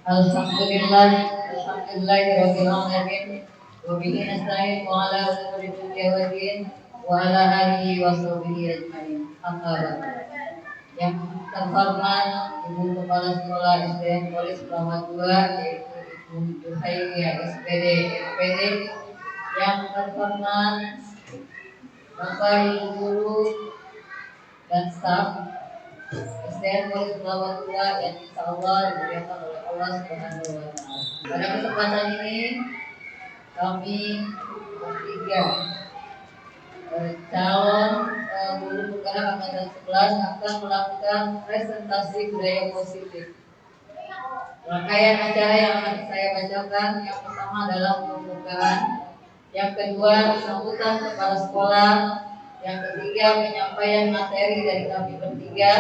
Alhamdulillah, alhamdulillahirabbil alamin. Wa bihi nasta'in wa ala umuri dunya wa din wa ala alihi wa sahbihi ajmain. Amma ba'd. Yang terhormat Ibu Kepala Sekolah SDN Polis Kramat 2 yaitu Ibu Juhairia SPD MPD. Yang terhormat Bapak Ibu guru dan staf SDN Polis Kramat 2 yang insyaallah dimuliakan oleh Allah Subhanahu wa taala. Pada kesempatan ini kami bertiga calon guru penggerak angkatan 11 akan melakukan presentasi budaya positif. Rangkaian acara yang akan saya bacakan yang pertama adalah pembukaan, yang kedua sambutan kepala sekolah, yang ketiga penyampaian materi dari kami bertiga,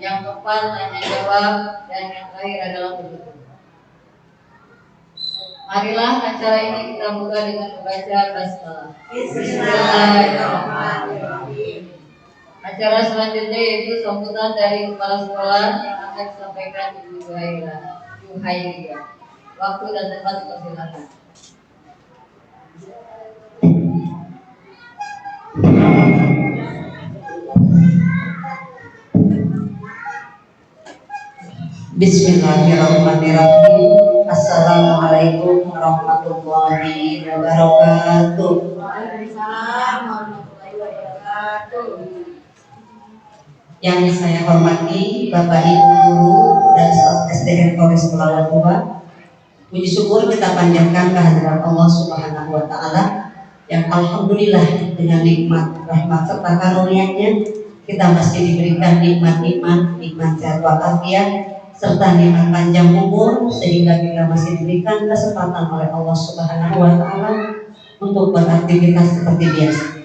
yang keempat tanya jawab, dan yang terakhir adalah penutup. Marilah acara ini kita buka dengan membaca basmalah. Bismillahirrahmanirrahim. Acara selanjutnya yaitu sambutan dari kepala sekolah yang akan disampaikan Ibu Juhairia. Waktu dan tempat dipersilakan. Bismillahirrahmanirrahim. Assalamualaikum warahmatullahi wabarakatuh. Waalaikumsalam warahmatullahi wabarakatuh. Yang saya hormati Bapak Ibu guru dan staf SDN Polres Pelawan 2. Puji syukur kita panjatkan kehadiran Allah Subhanahu wa taala yang alhamdulillah dengan nikmat rahmat serta karunia-Nya kita masih diberikan nikmat sehat walafiat serta nikmat panjang umur sehingga kita masih diberikan kesempatan oleh Allah Subhanahu wa taala untuk beraktivitas seperti biasa.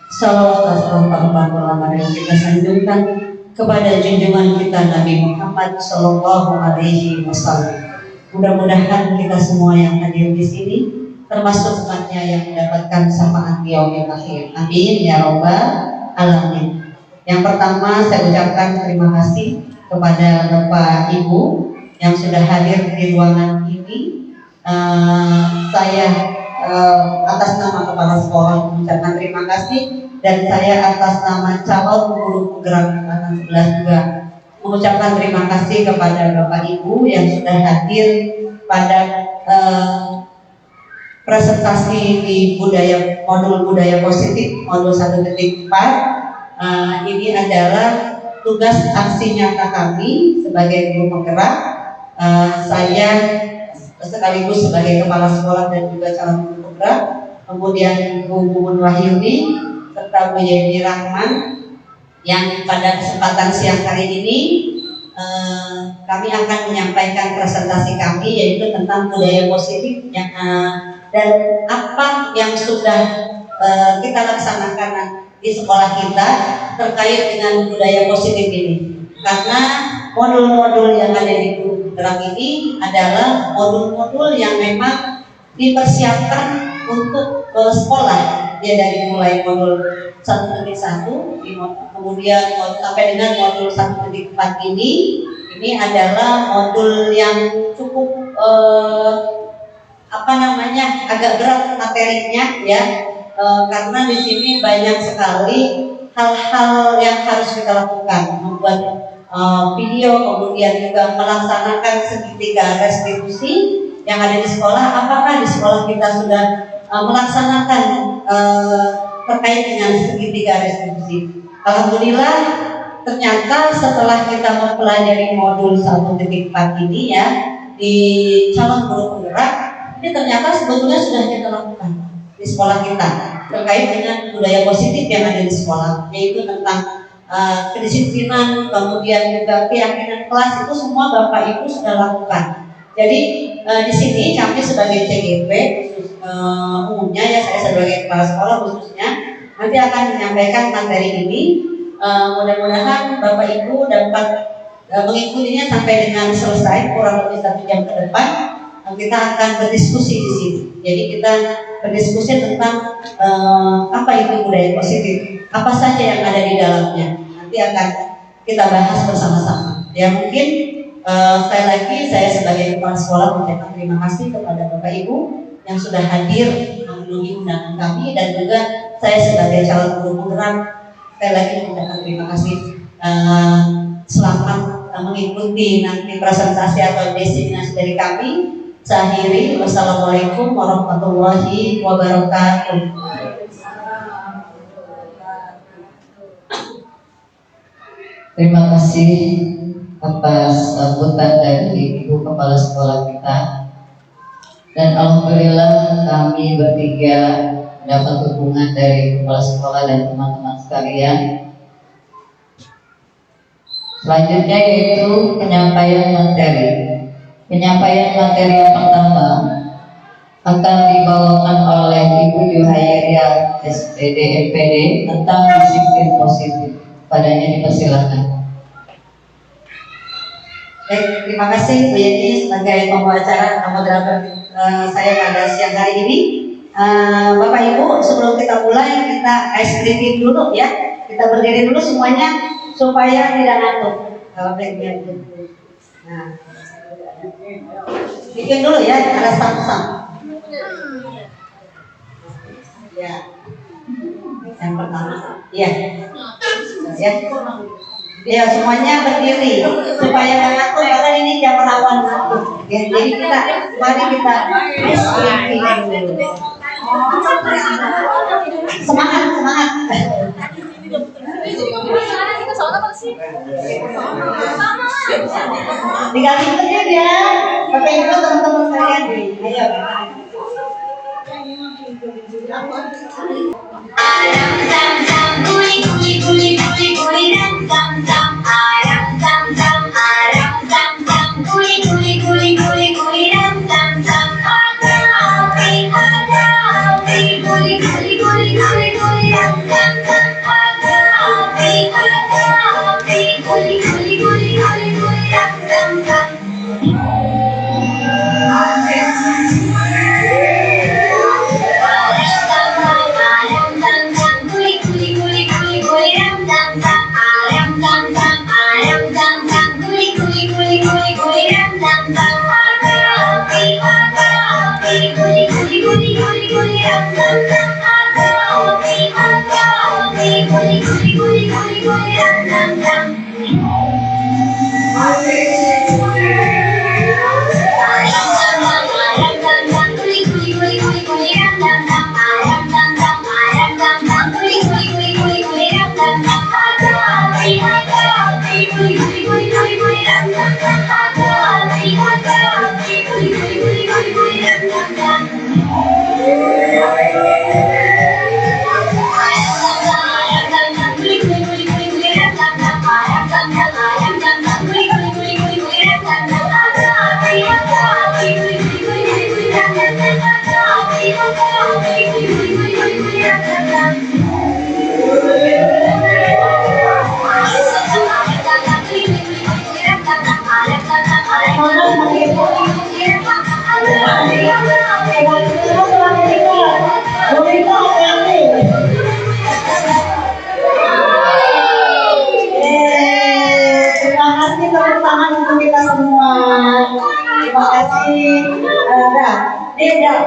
Salawat dan kita sanjungkan kepada junjungan kita Nabi Muhammad sallallahu alaihi wasallam. Mudah-mudahan kita semua yang hadir di sini termasuk umatnya yang mendapatkan syafaat di yaumil akhir. Amin ya rabbal alamin. Yang pertama saya ucapkan terima kasih kepada Bapak Ibu yang sudah hadir di ruangan ini. Saya atas nama kepala sekolah mengucapkan terima kasih, dan saya atas nama calon guru penggerak angkatan 11 juga mengucapkan terima kasih kepada Bapak Ibu yang sudah hadir pada presentasi di modul budaya positif modul 1.4. Ini adalah tugas aksi nyata kami sebagai guru penggerak. Saya sekaligus sebagai kepala sekolah dan juga calon guru penggerak, kemudian Bu Mumun Wahyuni serta Bu Yeni Rahman, yang pada kesempatan siang hari ini kami akan menyampaikan presentasi kami yaitu tentang budaya positif yang dan apa yang sudah kita laksanakan di sekolah kita terkait dengan budaya positif ini. Karena modul-modul yang ada di guru penggerak ini adalah modul-modul yang memang dipersiapkan untuk sekolah. Dia dari mulai modul 1.1 kemudian sampai dengan modul 1.4 ini adalah modul yang cukup agak berat materinya ya. Karena di sini banyak sekali hal-hal yang harus kita lakukan, membuat video, kemudian juga melaksanakan segitiga restitusi yang ada di sekolah. Apakah di sekolah kita sudah melaksanakan terkait dengan segitiga restitusi? Alhamdulillah, ternyata setelah kita mempelajari modul 1.4 ini ya di calon guru penggerak, ini ternyata sebetulnya sudah kita lakukan di sekolah kita terkait dengan budaya positif yang ada di sekolah, yaitu tentang kedisiplinan, kemudian juga keyakinan kelas, itu semua Bapak Ibu sudah lakukan. Jadi di sini kami sebagai CGP umumnya ya, saya sebagai kepala sekolah khususnya nanti akan menyampaikan materi ini. Mudah-mudahan Bapak Ibu dapat mengikutinya sampai dengan selesai, kurang lebih 1 jam ke depan. Kita akan berdiskusi di sini. Jadi kita berdiskusi tentang apa itu budaya positif, apa saja yang ada di dalamnya. Nanti akan kita bahas bersama-sama. Ya mungkin sekali lagi saya sebagai kepala sekolah mengucapkan terima kasih kepada Bapak Ibu yang sudah hadir memenuhi undangan kami, dan juga saya sebagai calon guru penggerak sekali lagi mengucapkan terima kasih. Selamat mengikuti nanti presentasi atau destinasi dari kami. Saya akhiri, wassalamualaikum warahmatullahi wabarakatuh. Terima kasih atas sambutan dari Ibu Kepala Sekolah kita. Dan alhamdulillah kami bertiga mendapat dukungan dari Kepala Sekolah dan teman-teman sekalian. Selanjutnya yaitu penyampaian materi. Penyampaian materi yang pertama akan dibawakan oleh Ibu Juhairia SPD MPD tentang disiplin positif. Padanya dipersilakan. Baik, terima kasih Bu Yeni sebagai pembawa acara atau moderator saya pada siang hari ini. Bapak Ibu, sebelum kita mulai kita ice breaking dulu ya. Kita berdiri dulu semuanya supaya tidak ngantuk. Nah, bikin dulu ya, ada sam-sam. Ya, yang pertama, ya, ya. Ya semuanya berdiri supaya nggak ngantuk karena ini jam rawan ngantuk. Ya, jadi mari kita semangat. Tinggal ikut ya, Bapak Ibu teman-teman sekalian nih. Ayo. Ayam tam tam kuli kuli kuli kuli kuli tam tam tam. Ayam tam tam ayam tam tam kuli kuli kuli kuli kuli tam tam tam. Ada api kuli kuli kuli kuli kuli tam tam tam. Ada api kuli kuli kuli kuli kuli tam tam tam.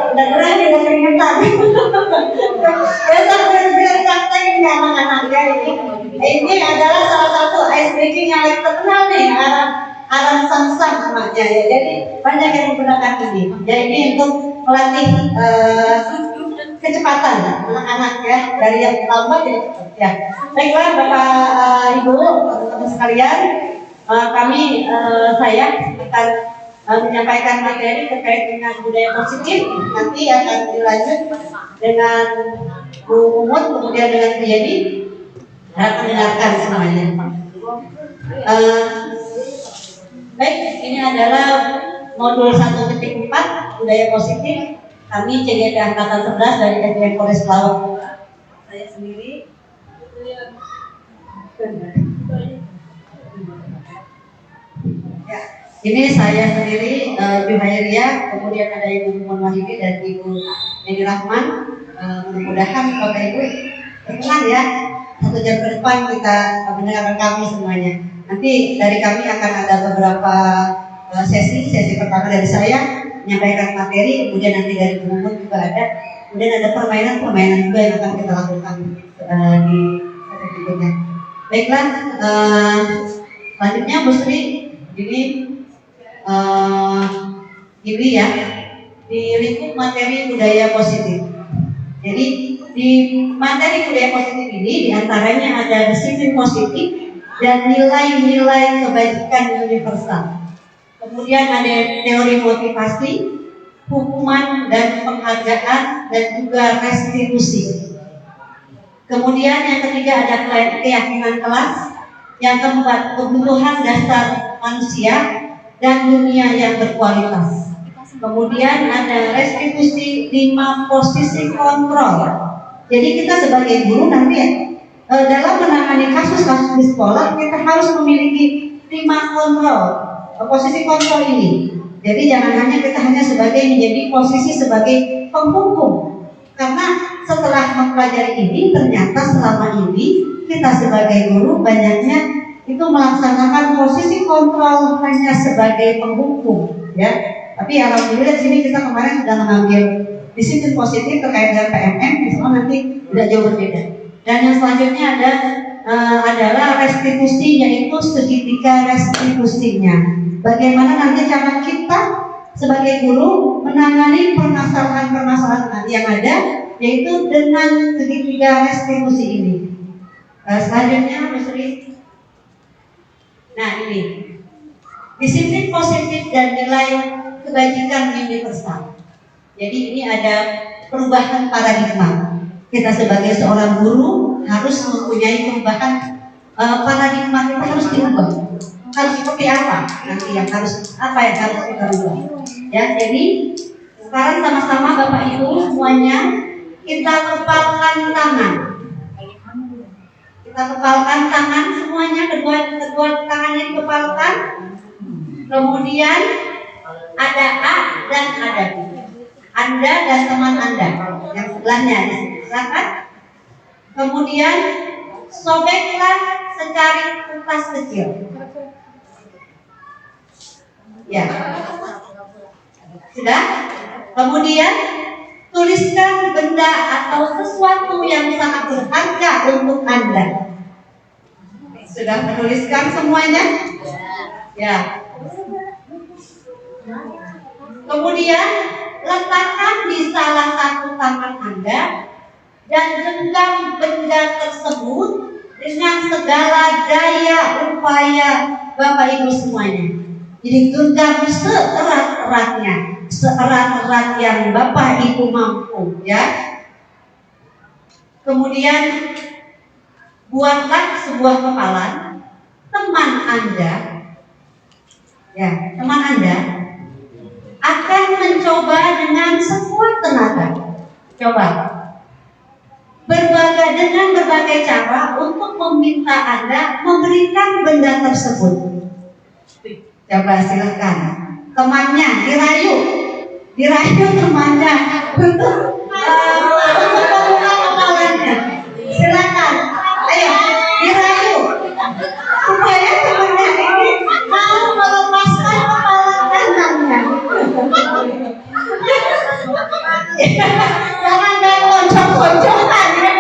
Udah gerah nih, udah keringetan. Besok biar santai ini anak-anak ya ini. Ini adalah salah satu ice breaking yang lagi terkenal nih, arang samsam namanya ya. Jadi banyak yang menggunakan ini. Jadi ini untuk melatih kecepatan anak-anak ya, dari yang lambat jadi cepat ya. Baiklah Bapak Ibu teman-teman sekalian, saya akan menyampaikan materi terkait dengan budaya positif. Nanti akan dilanjut dengan Bu Umut, kemudian dengan Bu Yeni. Harap mendengarkan semuanya. Baik, ini adalah modul 1.4 budaya positif. Kami CGP Angkatan 11 dari SDN Polres Pelawak. Saya sendiri. Ya. Ini saya sendiri, Juhairia, kemudian ada Ibu Muhammad Wahidi dan Ibu Eni Rahman. Mudah-mudahan Bapak Ibu berkenan ya, 1 jam ke depan kita mendengarkan kami semuanya. Nanti dari kami akan ada beberapa sesi pertama dari saya menyampaikan materi, kemudian nanti dari Bu Mumut juga ada, kemudian ada permainan juga yang akan kita lakukan di sesi berikutnya. Baiklah, selanjutnya Bu Sri, ini ya, di lingkup materi budaya positif. Jadi di materi budaya positif ini diantaranya ada disiplin positif dan nilai-nilai kebajikan universal. Kemudian ada teori motivasi, hukuman dan penghargaan, dan juga restitusi. Kemudian yang ketiga ada keyakinan kelas. Yang keempat, kebutuhan dasar manusia dan dunia yang berkualitas. Kemudian ada restitusi 5 posisi kontrol. Jadi kita sebagai guru nanti ya, dalam menangani kasus-kasus di sekolah kita harus memiliki 5 kontrol, posisi kontrol ini. Jadi jangan hanya kita sebagai menjadi posisi sebagai penghukum, karena setelah mempelajari ini ternyata selama ini kita sebagai guru banyaknya itu melaksanakan posisi kontrol hanya sebagai penghukum, ya. Tapi alhamdulillah di sini kita kemarin sudah mengambil disiplin positif terkait dengan PMM, misalnya nanti tidak jauh berbeda. Dan yang selanjutnya adalah restitusi, yaitu segitiga restitusinya. Bagaimana nanti cara kita sebagai guru menangani permasalahan-permasalahan yang ada, yaitu dengan segitiga restitusi ini. Selanjutnya, Bu Sri. Nah ini, disiplin positif dan nilai kebajikan universal. Jadi ini ada perubahan paradigma. Kita sebagai seorang guru harus mempunyai perubahan paradigma, kita harus diubah. Harus seperti apa nanti yang harus kita ubah? Ya, jadi sekarang sama-sama Bapak Ibu semuanya kita kepalkan tangan. Kita kepalkan tangan semuanya, kedua tangannya dikepalkan. Kemudian ada A dan ada B. Anda dan teman Anda yang sebelahnya, silakan. Kemudian sobeklah secari kertas kecil. Ya, sudah. Kemudian tuliskan benda atau sesuatu yang sangat berharga untuk Anda. Sudah menuliskan semuanya? Ya. Kemudian letakkan di salah satu tangan Anda dan genggam benda tersebut dengan segala daya upaya Bapak Ibu semuanya. Jadi genggam seerat-eratnya, seerat-erat yang Bapak Ibu mampu, ya. Kemudian buatlah sebuah kepalan. Teman Anda, ya, teman Anda akan mencoba dengan sekuat tenaga. Coba dengan berbagai cara untuk meminta Anda memberikan benda tersebut. Coba silakan. Temannya dirayu temannya untuk membuka kepalanya. Silakan, ayo dirayu supaya temannya ini mau melepaskan kepala kanannya. Jangan main kocok-kocokan ya.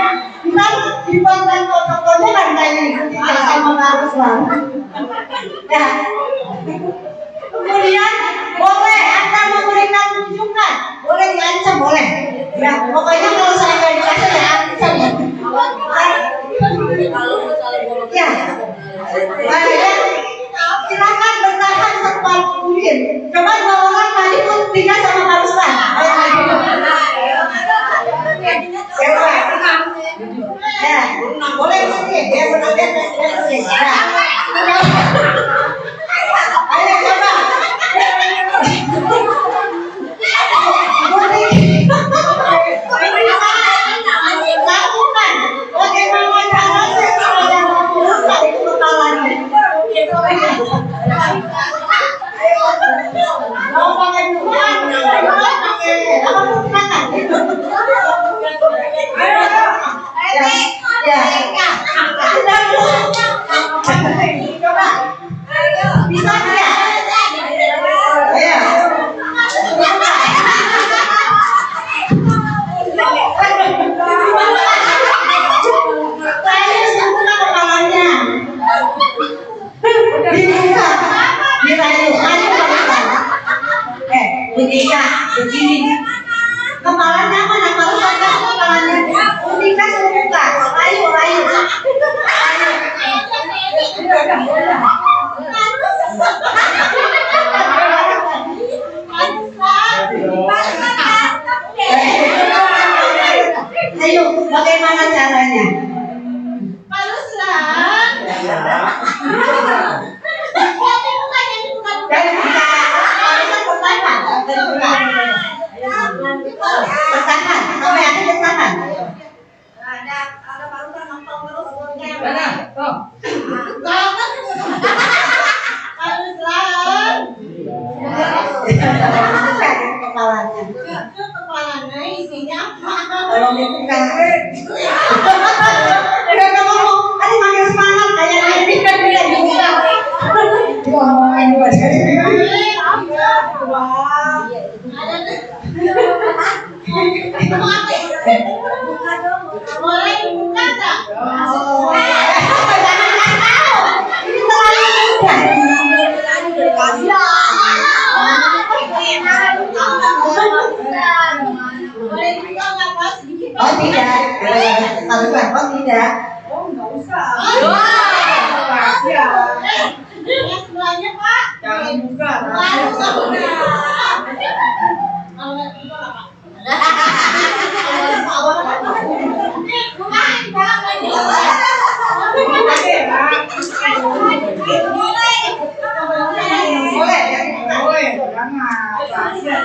Ntar dibuat main kocok-kocokan kayak sama harus lah. Ya. Kemudian boleh Anda memberikan tunjukan, boleh diancam, boleh. Ya, pokoknya kalau saya nggak dikasih ya ancam. Ya. Silakan bertahan sekuat mungkin. Coba 2 orang tadi pun 3 sama Pak Ruslan. Ya, boleh sih. Ya, benar. Ayo coba. Lakukan. Bagaimana caranya supaya memulihkan kepalanya? Mau pakai bukan? Pakai apa bukan? Ya. Coba. Bisa ya? Ayo. Saya kepalanya. Dibuka, dirayu, ayo pelan. Budika, begini. Kepalanya mana? Kalau saya kepalanya. Budika suruh buka. Ayo. Ayo, bagaimana caranya? Bertahan, sampai akhir bertahan. Ada parutan ngempong terus. Mana? Tuh. Kepalanya. Kepalanya isinya apa? Tolong dibuka. Udah ngomong, tadi makin semangat kayaknya ini kan tidak dibuka. Ngomongin juga sih. Buka dong. Boleh dibuka tak? Ini terlalu mudah. Boleh dibuka nggak Pak? Sedikit. Oh tidak, oh tidak. Oh nggak usah. Rahasia. Yang sebelahnya Pak. Jangan buka. Lalu Rahasia. Boleh, Boleh, jangan. Rahasia.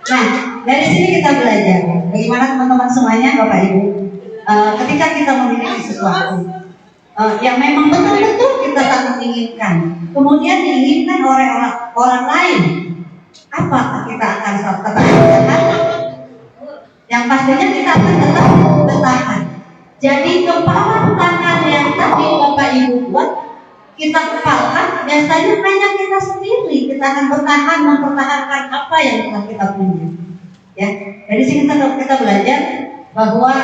Nah, dari sini kita belajar bagaimana teman-teman semuanya, Bapak Ibu, ketika kita memiliki sesuatu yang memang betul-betul kita sangat inginkan, kemudian diinginkan oleh orang lain, apa kita akan tetap bertahan? Yang pastinya kita akan tetap bertahan. Jadi kepalan tangan yang tadi Bapak Ibu buat, kita kepalkan, biasanya hanya kita sendiri. Kita akan bertahan mempertahankan apa yang kita punya. Ya, dari sini kita belajar bahwa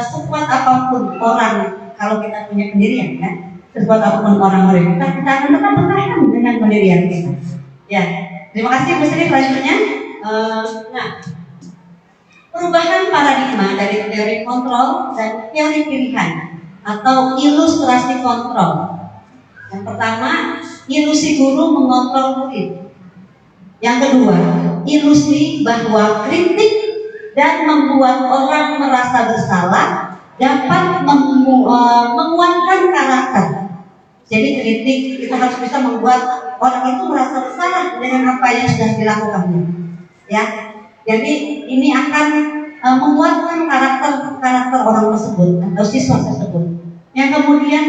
sekuat apapun orang, kalau kita punya pendirian, ya, sekuat apapun orang mereka, kita akan tetap bertahan dengan pendirian kita. Ya, terima kasih Bu Sri. Selanjutnya, nah, perubahan paradigma dari teori kontrol dan teori pilihan atau ilustrasi kontrol. Yang pertama, ilusi guru mengontrol murid. Yang kedua, ilusi bahwa kritik dan membuat orang merasa bersalah dapat menguatkan karakter. Jadi kritik kita harus bisa membuat orang itu merasa bersalah dengan apa yang sudah dilakukannya. Ya, jadi ini akan menguatkan karakter orang tersebut atau siswa tersebut. Yang kemudian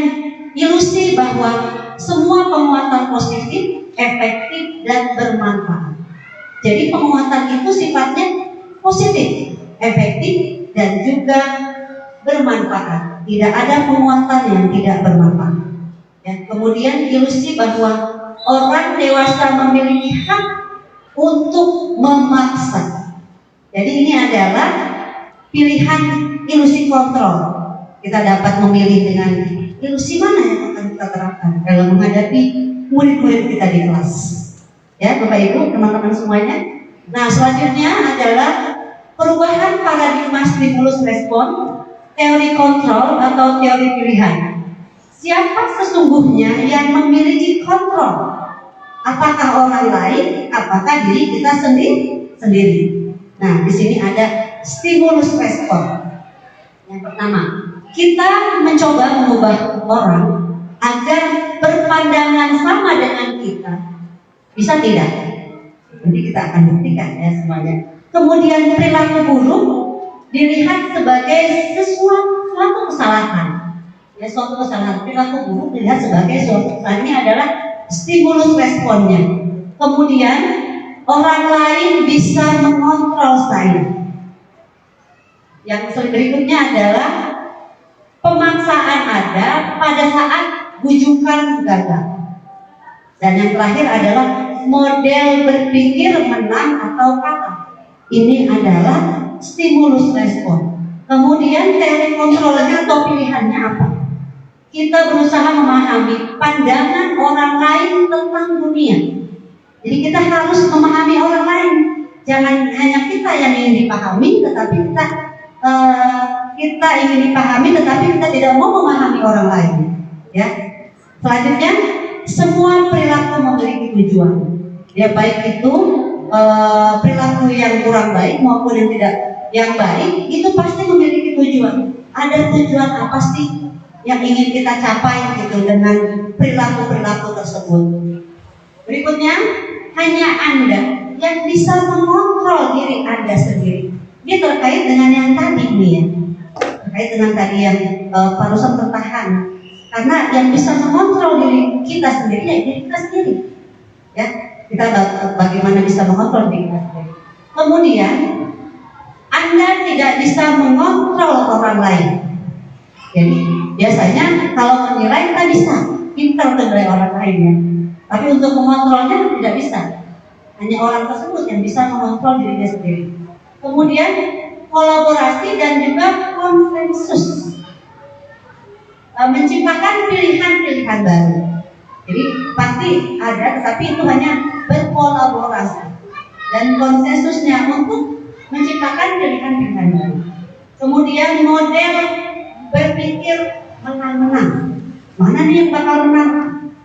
ilusi bahwa semua penguatan positif, efektif, dan bermanfaat. Jadi penguatan itu sifatnya positif, efektif, dan juga bermanfaat. Tidak ada penguatan yang tidak bermanfaat. Ya, kemudian ilusi bahwa orang dewasa memiliki hak untuk memaksa. Jadi ini adalah pilihan ilusi kontrol. Kita dapat memilih dengan ilusi mana yang akan kita terapkan dalam menghadapi murid-murid kita di kelas. Ya, Bapak Ibu, teman-teman semuanya. Nah, selanjutnya adalah perubahan paradigma stimulus respon, teori kontrol atau teori pilihan. Siapa sesungguhnya yang memiliki kontrol? Apakah orang lain? Apakah diri kita sendiri? Nah, di sini ada stimulus respon. Yang pertama, kita mencoba mengubah orang agar berpandangan sama dengan kita. Bisa tidak? kita akan buktikan ya semuanya. Kemudian perilaku buruk dilihat sebagai suatu kesalahan. Ya, suatu kesalahan. Perilaku buruk dilihat sebagai suatu kesalahan. Ini adalah stimulus responnya. Kemudian orang lain bisa mengontrol saya. Yang berikutnya adalah pemaksaan ada pada saat bujukan gagal. Dan yang terakhir adalah model berpikir menang atau kalah. Ini adalah stimulus respon. Kemudian teknik kontrolnya atau pilihannya apa? Kita berusaha memahami pandangan orang lain tentang dunia. Jadi kita harus memahami orang lain. Jangan hanya kita yang ingin dipahami, tetapi kita ingin dipahami, tetapi kita tidak mau memahami orang lain. Ya. Selanjutnya, semua perilaku memiliki tujuan. Ya, baik itu perilaku yang kurang baik maupun yang tidak yang baik, itu pasti memiliki tujuan. Ada tujuan apa sih yang ingin kita capai gitu dengan perilaku-perilaku tersebut. Berikutnya, hanya Anda yang bisa mengontrol diri Anda sendiri. Ini terkait dengan yang tadi nih ya, terkait dengan tadi yang barusan tertahan. Karena yang bisa mengontrol diri kita sendiri ya diri kita sendiri. Ya, kita bagaimana bisa mengontrol diri kita sendiri. Kemudian, Anda tidak bisa mengontrol orang lain. Jadi biasanya kalau menilai kita bisa pintar menilai orang lain ya. Tapi untuk mengontrolnya tidak bisa. Hanya orang tersebut yang bisa mengontrol dirinya sendiri. Kemudian kolaborasi dan juga konsensus, menciptakan pilihan-pilihan baru. Jadi pasti ada, tetapi itu hanya berkolaborasi dan konsensusnya untuk menciptakan pilihan-pilihan baru. Kemudian model berpikir menang-menang. Mana nih yang bakal menang?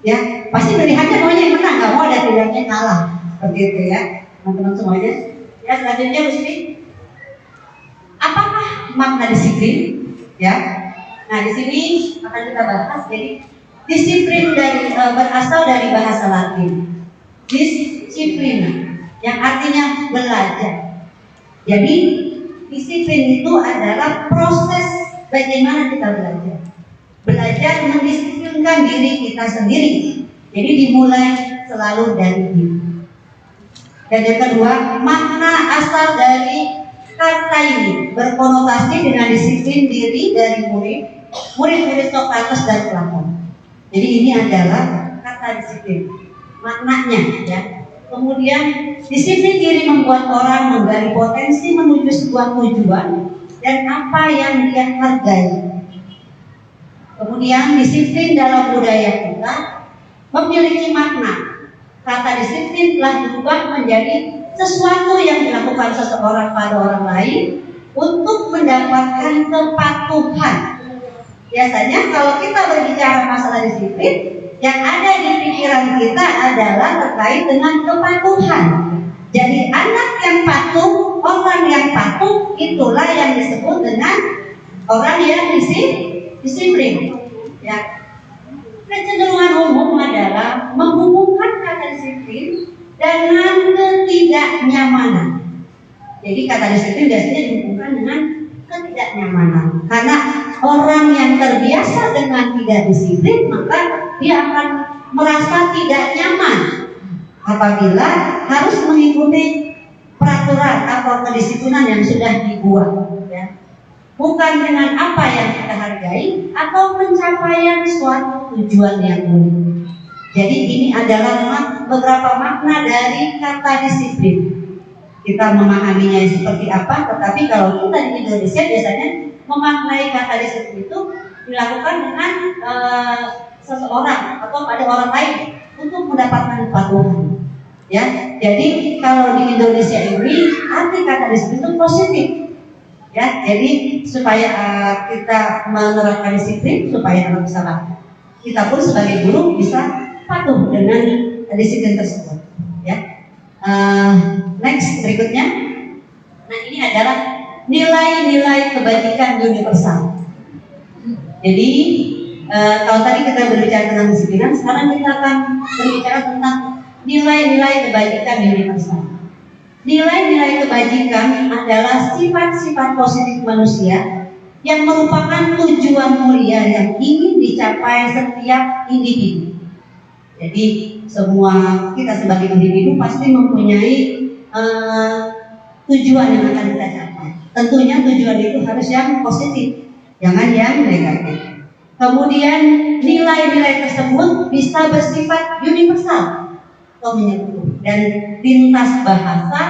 Ya, pasti pilihannya maunya yang menang, nggak mau ada pilihannya kalah. Seperti itu ya, teman-teman semuanya. Ya, selanjutnya mesti apakah makna disiplin? Ya. Nah, di sini akan kita bahas. Jadi disiplin berasal dari bahasa Latin. Disiplin yang artinya belajar. Jadi disiplin itu adalah proses bagaimana kita belajar. Belajar mendisiplinkan diri kita sendiri. Jadi dimulai selalu dari diri. Dan yang kedua, makna asal dari kata ini berkonotasi dengan disiplin diri dari murid-murid Sokrates dan Platon. Jadi ini adalah kata disiplin, maknanya ya. Kemudian disiplin diri membuat orang menggali potensi menuju sebuah tujuan dan apa yang dia hargai. Kemudian disiplin dalam budaya kita memiliki makna. Kata disiplin telah berubah menjadi sesuatu yang dilakukan seseorang pada orang lain untuk mendapatkan kepatuhan. Biasanya kalau kita berbicara masalah disiplin, yang ada di pikiran kita adalah terkait dengan kepatuhan. Jadi anak yang patuh, orang yang patuh, itulah yang disebut dengan orang yang disiplin. Ya. Kecenderungan umum adalah menghubungkan kata disiplin dengan ketidaknyamanan. Jadi kata disiplin biasanya dihubungkan dengan ketidaknyamanan. Karena orang yang terbiasa dengan tidak disiplin, maka dia akan merasa tidak nyaman apabila harus mengikuti peraturan atau kedisiplinan yang sudah dibuat. Ya. Bukan dengan apa yang kita hargai atau pencapaian suatu tujuan yang unik. Jadi ini adalah beberapa makna dari kata disiplin. Kita memahaminya seperti apa, tetapi kalau kita di Indonesia biasanya memaknai kata disiplin itu dilakukan dengan seseorang atau pada orang lain untuk mendapatkan kepatuhan. Ya, jadi kalau di Indonesia ini arti kata disiplin itu positif. Ya, jadi supaya kita menerapkan disiplin supaya anak bisa patuh. Kita pun sebagai guru bisa patuh dengan disiplin tersebut. Ya, next berikutnya. Nah, ini adalah nilai-nilai kebajikan universal. Jadi kalau tadi kita berbicara tentang disiplinan, sekarang kita akan berbicara tentang nilai-nilai kebajikan universal. Nilai-nilai kebajikan adalah sifat-sifat positif manusia yang merupakan tujuan mulia yang ingin dicapai setiap individu. Jadi semua kita sebagai individu pasti mempunyai tujuan yang akan kita capai. Tentunya tujuan itu harus yang positif, jangan yang negatif. Kemudian nilai-nilai tersebut bisa bersifat universal atau menyeluruh dan lintas bahasa,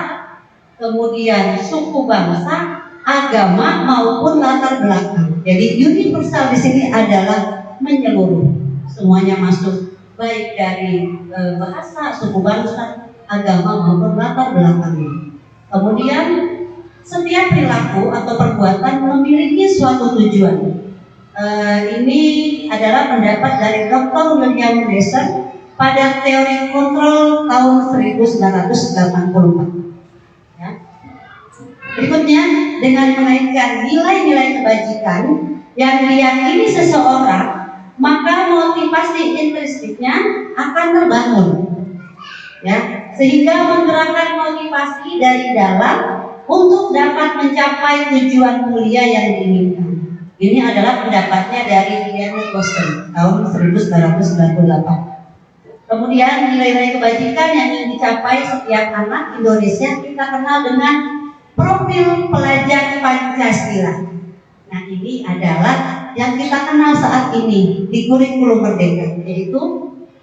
kemudian suku bangsa, agama maupun latar belakang. Jadi universal di sini adalah menyeluruh, semuanya masuk, baik dari bahasa, suku bangsa, agama maupun latar belakangnya. Kemudian setiap perilaku atau perbuatan memiliki suatu tujuan. Ini adalah pendapat dari Dr. William Deson pada teori kontrol tahun 1984. Ya. Berikutnya, dengan menaikkan nilai-nilai kebajikan yang diyakini seseorang, maka motivasi intrinstiknya akan terbangun, ya, sehingga menggerakkan motivasi dari dalam untuk dapat mencapai tujuan mulia yang diinginkan. Ini adalah pendapatnya dari Ian Boston tahun 1998. Kemudian nilai-nilai kebajikan yang ingin dicapai setiap anak Indonesia kita kenal dengan profil pelajar Pancasila. Nah, ini adalah yang kita kenal saat ini di kurikulum Merdeka, yaitu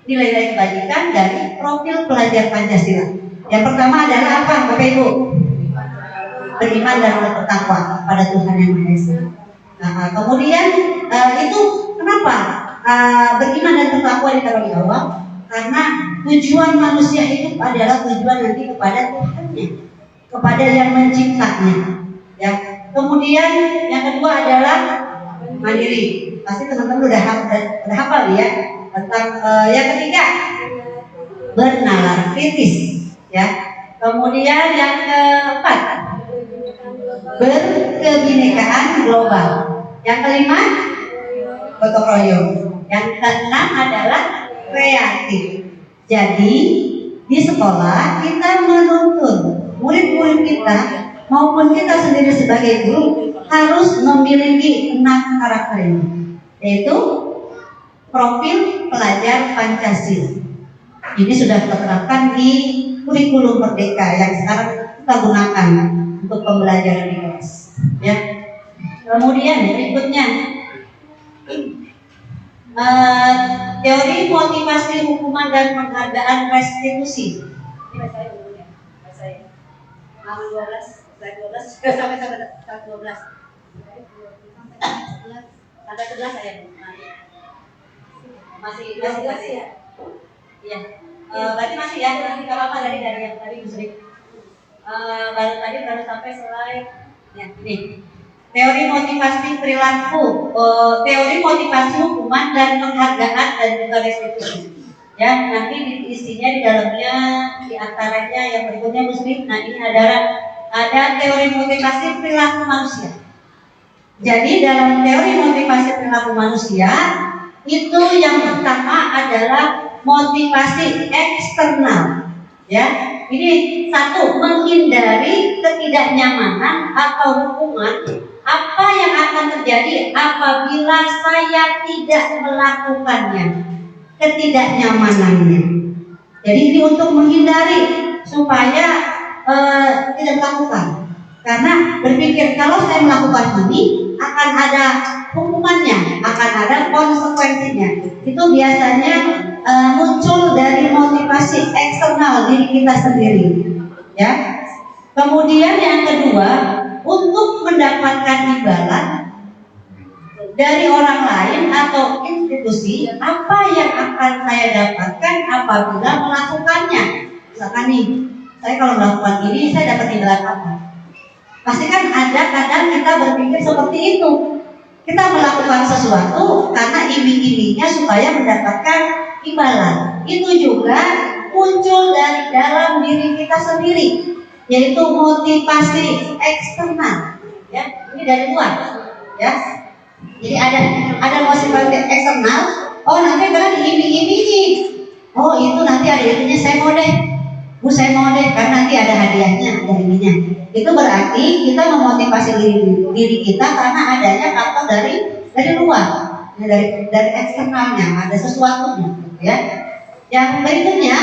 nilai-nilai kebajikan dari profil pelajar Pancasila. Yang pertama adalah apa, Bapak Ibu? Beriman dan bertakwa pada Tuhan Yang Maha Esa. Nah, kemudian itu kenapa beriman dan bertakwa ditaruh di awal? Karena tujuan manusia hidup adalah tujuan nanti kepada Tuhannya, kepada yang menciptanya. Ya. Kemudian yang kedua adalah mandiri. Pasti teman-teman udah hafal ya tentang yang ketiga bernalar kritis. Ya. Kemudian yang keempat berkebinekaan global. Yang kelima gotong royong. Yang keenam adalah kreatif. Jadi di sekolah kita menuntut murid-murid kita maupun kita sendiri sebagai guru harus memiliki 6 karakter ini, yaitu profil pelajar Pancasila. Ini sudah terterapkan di kurikulum Merdeka yang sekarang kita gunakan untuk pembelajaran di kelas. Ya. Kemudian berikutnya teori motivasi hukuman dan penghargaan restitusi. Ini saya dulu ya, saya. 12 sampai 12. Sampai 11 saya masih ya. Iya. Berarti masih ya, nanti enggak apa-apa dari yang tadi Bu Sri. Baru sampai slide. Ya, ini. Teori motivasi perilaku, teori motivasi hukuman dan penghargaan dan juga restitusi. Ya, nanti isinya di dalamnya di antaranya yang berikutnya Muslim. Nah, ini ada teori motivasi perilaku manusia. Jadi dalam teori motivasi perilaku manusia itu yang pertama adalah motivasi eksternal. Ya, ini satu, menghindari ketidaknyamanan atau hukuman. Apa yang akan terjadi apabila saya tidak melakukannya, ketidaknyamanannya. Jadi ini untuk menghindari supaya tidak melakukan. Karena berpikir kalau saya melakukan ini akan ada hukumannya, akan ada konsekuensinya. Itu biasanya muncul dari motivasi eksternal diri kita sendiri. Ya. Kemudian yang kedua, untuk mendapatkan imbalan dari orang lain atau institusi, apa yang akan saya dapatkan apabila melakukannya. Misalkan nih, saya kalau melakukan ini saya dapat imbalan apa? Pasti kan ada kadang kita berpikir seperti itu. Kita melakukan sesuatu karena iming-imingnya supaya mendapatkan imbalan. Itu juga muncul dari dalam diri kita sendiri, yaitu motivasi eksternal. Ya, ini dari luar. Ya, jadi ada motivasi eksternal. Oh, nanti kalian diiming-imingi. Oh, itu nanti ada itunya, saya mau deh. Bu, saya mau deh karena nanti ada hadiahnya. ininya. Itu berarti kita memotivasi diri kita karena adanya faktor dari luar, ya, dari eksternalnya, ada sesuatunya, gitu ya. Yang berikutnya,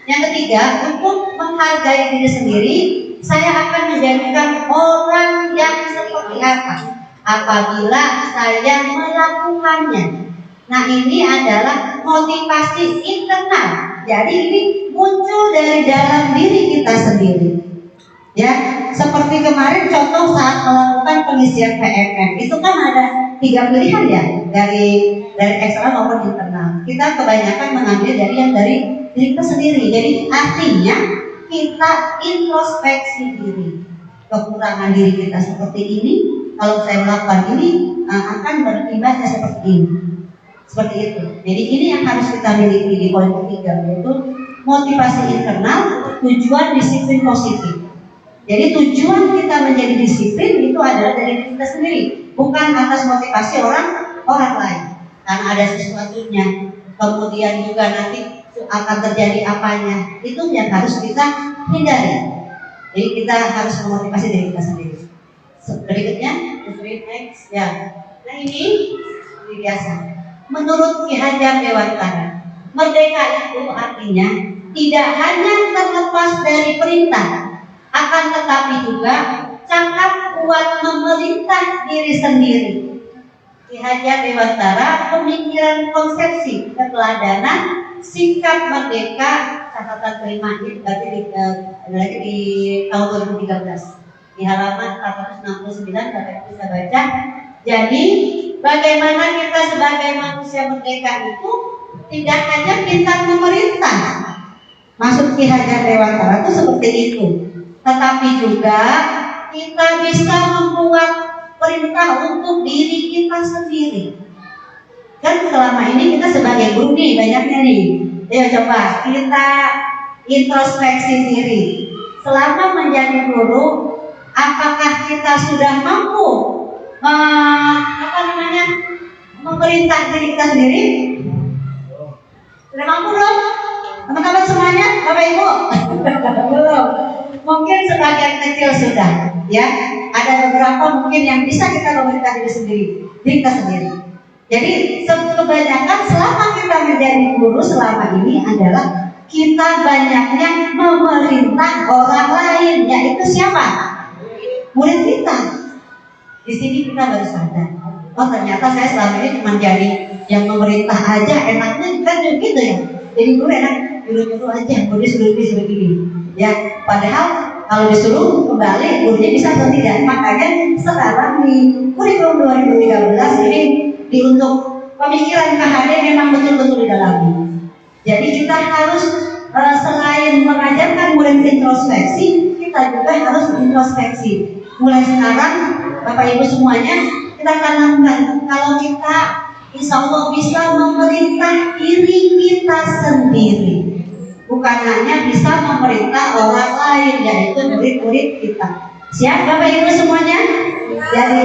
yang ketiga, untuk menghargai diri sendiri, saya akan menjadikan orang yang seperti apa apabila saya melakukannya. Nah, ini adalah motivasi internal. Jadi ini muncul dari dalam diri kita sendiri. Ya, seperti kemarin contoh saat melakukan pengisian PMM, itu kan ada 3 pilihan ya, dari eksternal maupun internal. Kita kebanyakan mengambil dari diri kita sendiri. Jadi artinya kita introspeksi diri. Kekurangan diri kita seperti ini, kalau saya melakukan ini akan berimbasnya seperti ini. Seperti itu. Jadi ini yang harus kita miliki di poin ketiga, yaitu motivasi internal, tujuan disiplin positif. Jadi tujuan kita menjadi disiplin itu adalah dari diri kita sendiri, bukan atas motivasi orang lain. Karena ada sesuatunya, kemudian juga nanti akan terjadi apanya, itu yang harus kita hindari. Jadi kita harus memotivasi diri kita sendiri. Berikutnya, next ya. Nah ini biasa. Menurut Ki Hajar Dewantara, merdeka itu artinya tidak hanya terlepas dari perintah, akan tetapi juga cakap kuat memerintah diri sendiri. Ki Hajar Dewantara, pemikiran konsepsi keteladanan sikap merdeka, catatan kelima ini berarti di tahun 2013 di halaman 469, Bapak bisa baca. Jadi bagaimana kita sebagai manusia merdeka itu tidak hanya pintar memerintah, maksud Ki Hajar Dewantara itu seperti itu, tetapi juga kita bisa membuat perintah untuk diri kita sendiri. Kan selama ini kita sebagai guru nih banyaknya nih, ayo coba kita introspeksi diri. Selama menjadi guru, apakah kita sudah mampu memerintah diri kita sendiri? Sudah mampu belum? Teman-teman semuanya, Bapak Ibu? Belum. Mungkin sebagian kecil sudah, ya. Ada beberapa mungkin yang bisa kita memerintah diri kita sendiri. Jadi kebanyakan selama kita menjadi guru selama ini adalah kita banyaknya memerintah orang lain, yaitu siapa? Murid kita. Di sini kita baru sadar, oh ternyata saya selama ini cuma jadi yang memerintah aja, enaknya kan gitu ya. Jadi guru enak, nyuruh aja, gurunya suruh gini. Ya, padahal kalau disuruh kembali, gurunya bisa atau tidak. Makanya sekarang di kurikulum 2013 ini untuk pemikiran KHD memang betul-betul didalami. Jadi kita harus selain mengajarkan murid introspeksi, kita juga harus introspeksi. Mulai sekarang, Bapak Ibu semuanya, kita tanamkan kalau kita insya Allah bisa memerintah diri kita sendiri, bukan hanya bisa memerintah orang lain, yaitu murid-murid kita. Siap Bapak Ibu semuanya? Jadi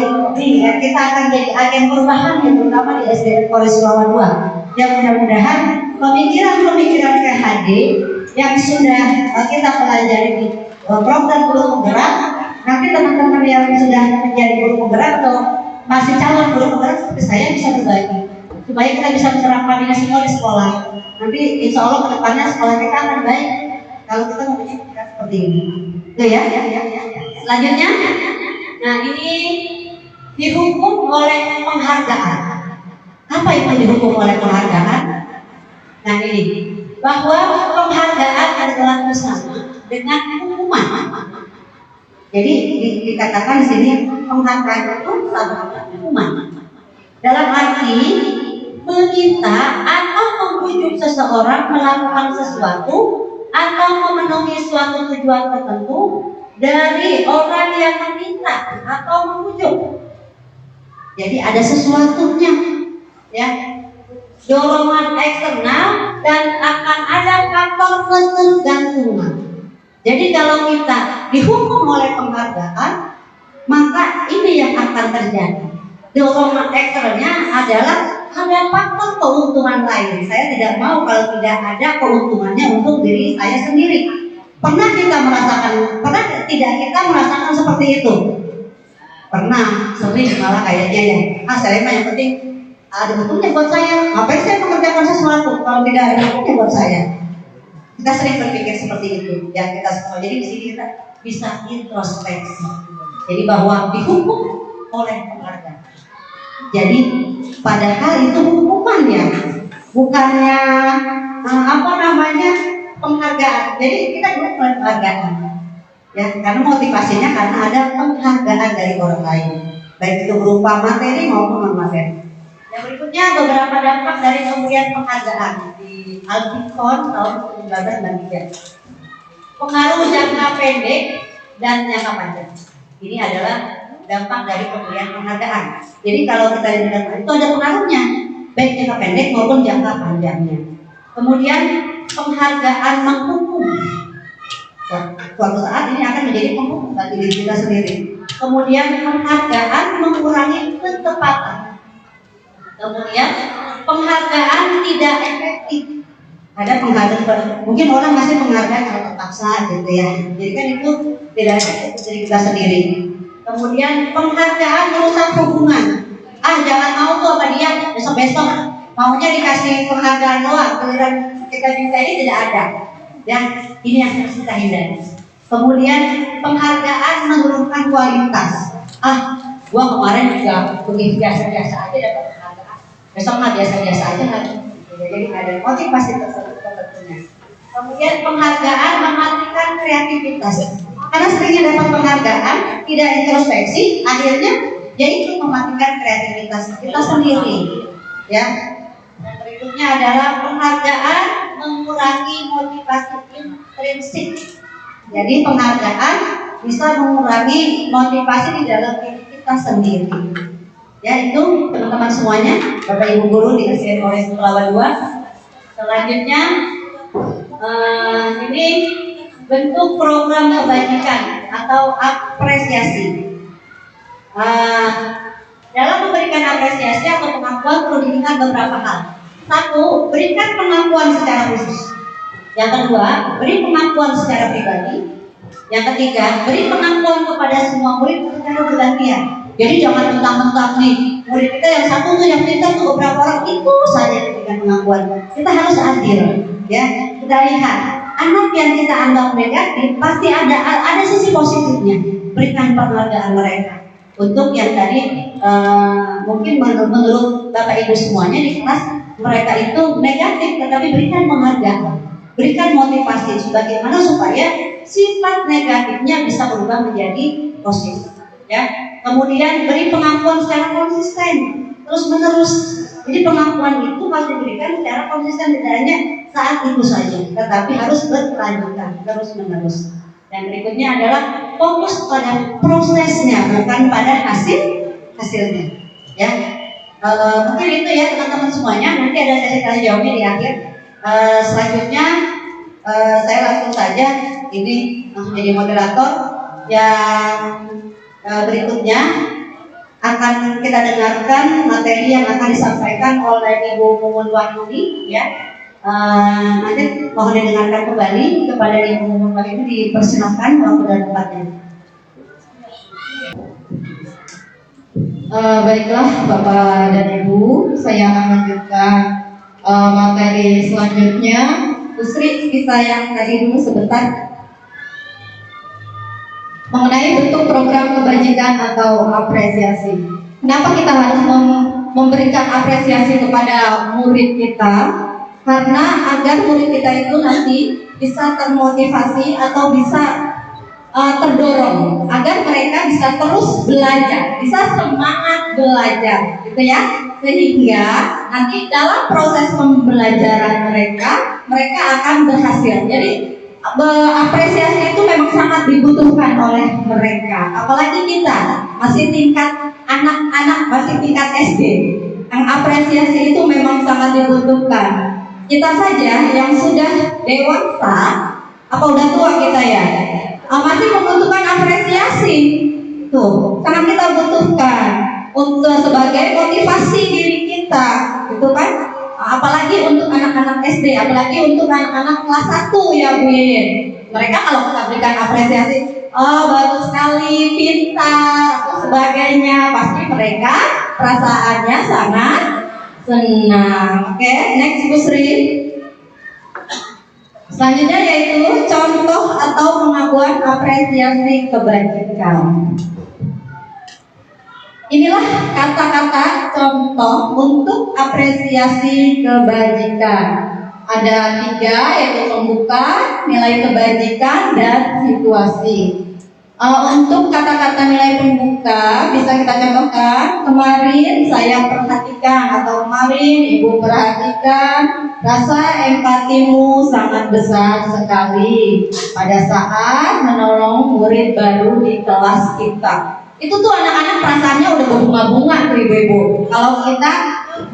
kita akan jadi agen perubahan yang terutama di SDN Polres Sulawa 2. Dan mudah-mudahan pemikiran-pemikiran KHD yang sudah kita pelajari di program guru penggerak, nanti teman-teman yang sudah menjadi guru penggerak atau masih calon guru penggerak seperti saya bisa berbagi supaya kita bisa menerapkannya semua di sekolah. Nanti insya Allah kedepannya sekolah kita akan baik kalau kita mempunyai pemikiran seperti ini. Itu ya. Selanjutnya, nah ini dihukum oleh penghargaan. Apa itu dihukum oleh penghargaan? Nah ini bahwa penghargaan adalah bersama dengan hukuman. Jadi dikatakan di sini penghargaan itu sama hukuman. Dalam arti meminta atau membujuk seseorang melakukan sesuatu atau memenuhi suatu tujuan tertentu dari orang yang meminta atau membujuk. Jadi ada sesuatunya, ya, dorongan eksternal dan akan ada faktor ketergantungan. Jadi kalau kita dihukum oleh penghargaan, maka ini yang akan terjadi. Dorongan eksternalnya adalah ada faktor keuntungan lain. Saya tidak mau kalau tidak ada keuntungannya untuk diri saya sendiri. Pernah tidak seperti itu? Pernah, sering malah kayaknya ya. Saya mah yang penting ada untungnya buat saya. Ngapain saya mengerjakan sesuatu kalau tidak ada untungnya buat saya? Kita sering berpikir seperti itu. Ya kita semua. Jadi di sini kita bisa introspeksi. Jadi bahwa dihukum oleh penghargaan. Jadi padahal itu hukumannya, bukannya penghargaan. Jadi kita buat penghargaan. Ya, karena motivasinya karena ada penghargaan dari orang lain, baik itu berupa materi maupun non materi. Yang berikutnya beberapa dampak dari pemberian penghargaan di Albicon tahun 1993. Pengaruh jangka pendek dan jangka panjang. Ini adalah dampak dari pemberian penghargaan. Jadi kalau kita lihat itu ada pengaruhnya, baik jangka pendek maupun jangka panjangnya. Kemudian penghargaan menghukum. Suatu saat ini akan menjadi penghukum bagi diri kita sendiri. Kemudian penghargaan mengurangi ketepatan. Kemudian penghargaan tidak efektif. Ada penghargaan, mungkin orang masih penghargaan kalau terpaksa gitu ya. Jadi kan itu tidak efektif dari kita sendiri. Kemudian penghargaan merusak hubungan. Jangan mau tuh sama dia besok-besok maunya dikasih penghargaan doang, giliran kita minta ini tidak ada. Dan ini yang harus kita hindari. Kemudian penghargaan menurunkan kualitas. Gua kemarin juga begitu biasa-biasa aja dapat penghargaan. Besok mah biasa-biasa aja kan. Jadi ada motivasi tersebut tentunya. Kemudian penghargaan mematikan kreativitas. Karena seringnya dapat penghargaan, tidak introspeksi, akhirnya yaitu mematikan kreativitas kita sendiri. Ya. Dan berikutnya adalah penghargaan mengurangi motivasi intrinsik. Jadi penghargaan bisa mengurangi motivasi di dalam diri kita sendiri. Ya itu teman-teman semuanya, Bapak Ibu guru dikasih oleh Kepulauan 2. Selanjutnya ini bentuk program kebajikan atau apresiasi. Dalam memberikan apresiasi atau pengakuan perlu diingat beberapa hal. Satu, berikan pengakuan secara khusus. Yang kedua, beri pengakuan secara pribadi. Yang ketiga, beri pengakuan kepada semua murid secara bergantian. Jadi jangan mentang-mentang nih murid kita yang satu tuh yang pintar tuh beberapa orang itu saja diberikan pengakuan. Kita harus adil, ya. Kita lihat anak yang kita anggap negatif pasti ada sisi positifnya. Berikan penghargaan mereka. Untuk yang tadi mungkin menurut Bapak Ibu semuanya di kelas mereka itu negatif, tetapi berikan penghargaan, berikan motivasi bagaimana supaya sifat negatifnya bisa berubah menjadi positif. Ya, kemudian beri pengakuan secara konsisten, terus menerus. Jadi pengakuan itu harus diberikan secara konsisten, tidak hanya saat itu saja, tetapi harus berkelanjutan, terus menerus. Dan berikutnya adalah fokus pada prosesnya, bukan pada hasilnya. Ya, mungkin itu ya teman-teman semuanya. Nanti ada sesi tanya jawabnya di akhir. Selanjutnya saya langsung saja ini langsung jadi moderator. Yang berikutnya akan kita dengarkan materi yang akan disampaikan oleh Ibu Mumun Wahyudi, ya. Nanti mohon didengarkan kembali kepada Ibu Mumun Wahyudi, dipersilakan waktu dan tempatnya. Baiklah Bapak dan Ibu, saya akan lanjutkan materi selanjutnya. Usri bisa yang tadi dulu sebentar mengenai bentuk program kebajikan atau apresiasi. Kenapa kita harus memberikan apresiasi kepada murid kita? Karena agar murid kita itu nanti bisa termotivasi atau bisa terdorong agar mereka bisa terus belajar, bisa semangat belajar, gitu ya. Sehingga nanti dalam proses pembelajaran mereka akan berhasil. Jadi apresiasi itu memang sangat dibutuhkan oleh mereka, apalagi kita masih tingkat anak-anak, masih tingkat SD. Yang apresiasi itu memang sangat dibutuhkan. Kita saja yang sudah dewasa, apa udah tua kita ya, masih membutuhkan apresiasi. Tuh, karena kita butuhkan untuk sebagai motivasi diri kita, gitu kan? Apalagi untuk anak-anak SD, apalagi untuk anak-anak kelas 1 ya Bu Yeye. Mereka kalau kita berikan apresiasi, oh bagus sekali, pintar, atau sebagainya, pasti mereka perasaannya sangat senang. Oke, next Bu Sri. Selanjutnya yaitu contoh atau pengakuan apresiasi kebajikan. Inilah kata-kata contoh untuk apresiasi kebajikan. Ada 3, yaitu pembuka, nilai kebajikan, dan situasi. Untuk kata-kata nilai pembuka bisa kita contohkan. Kemarin saya perhatikan, atau kemarin Ibu perhatikan, rasa empatimu sangat besar sekali pada saat menolong murid baru di kelas kita. Itu tuh anak-anak perasaannya udah berbunga-bunga tuh ibu-ibu. Kalau kita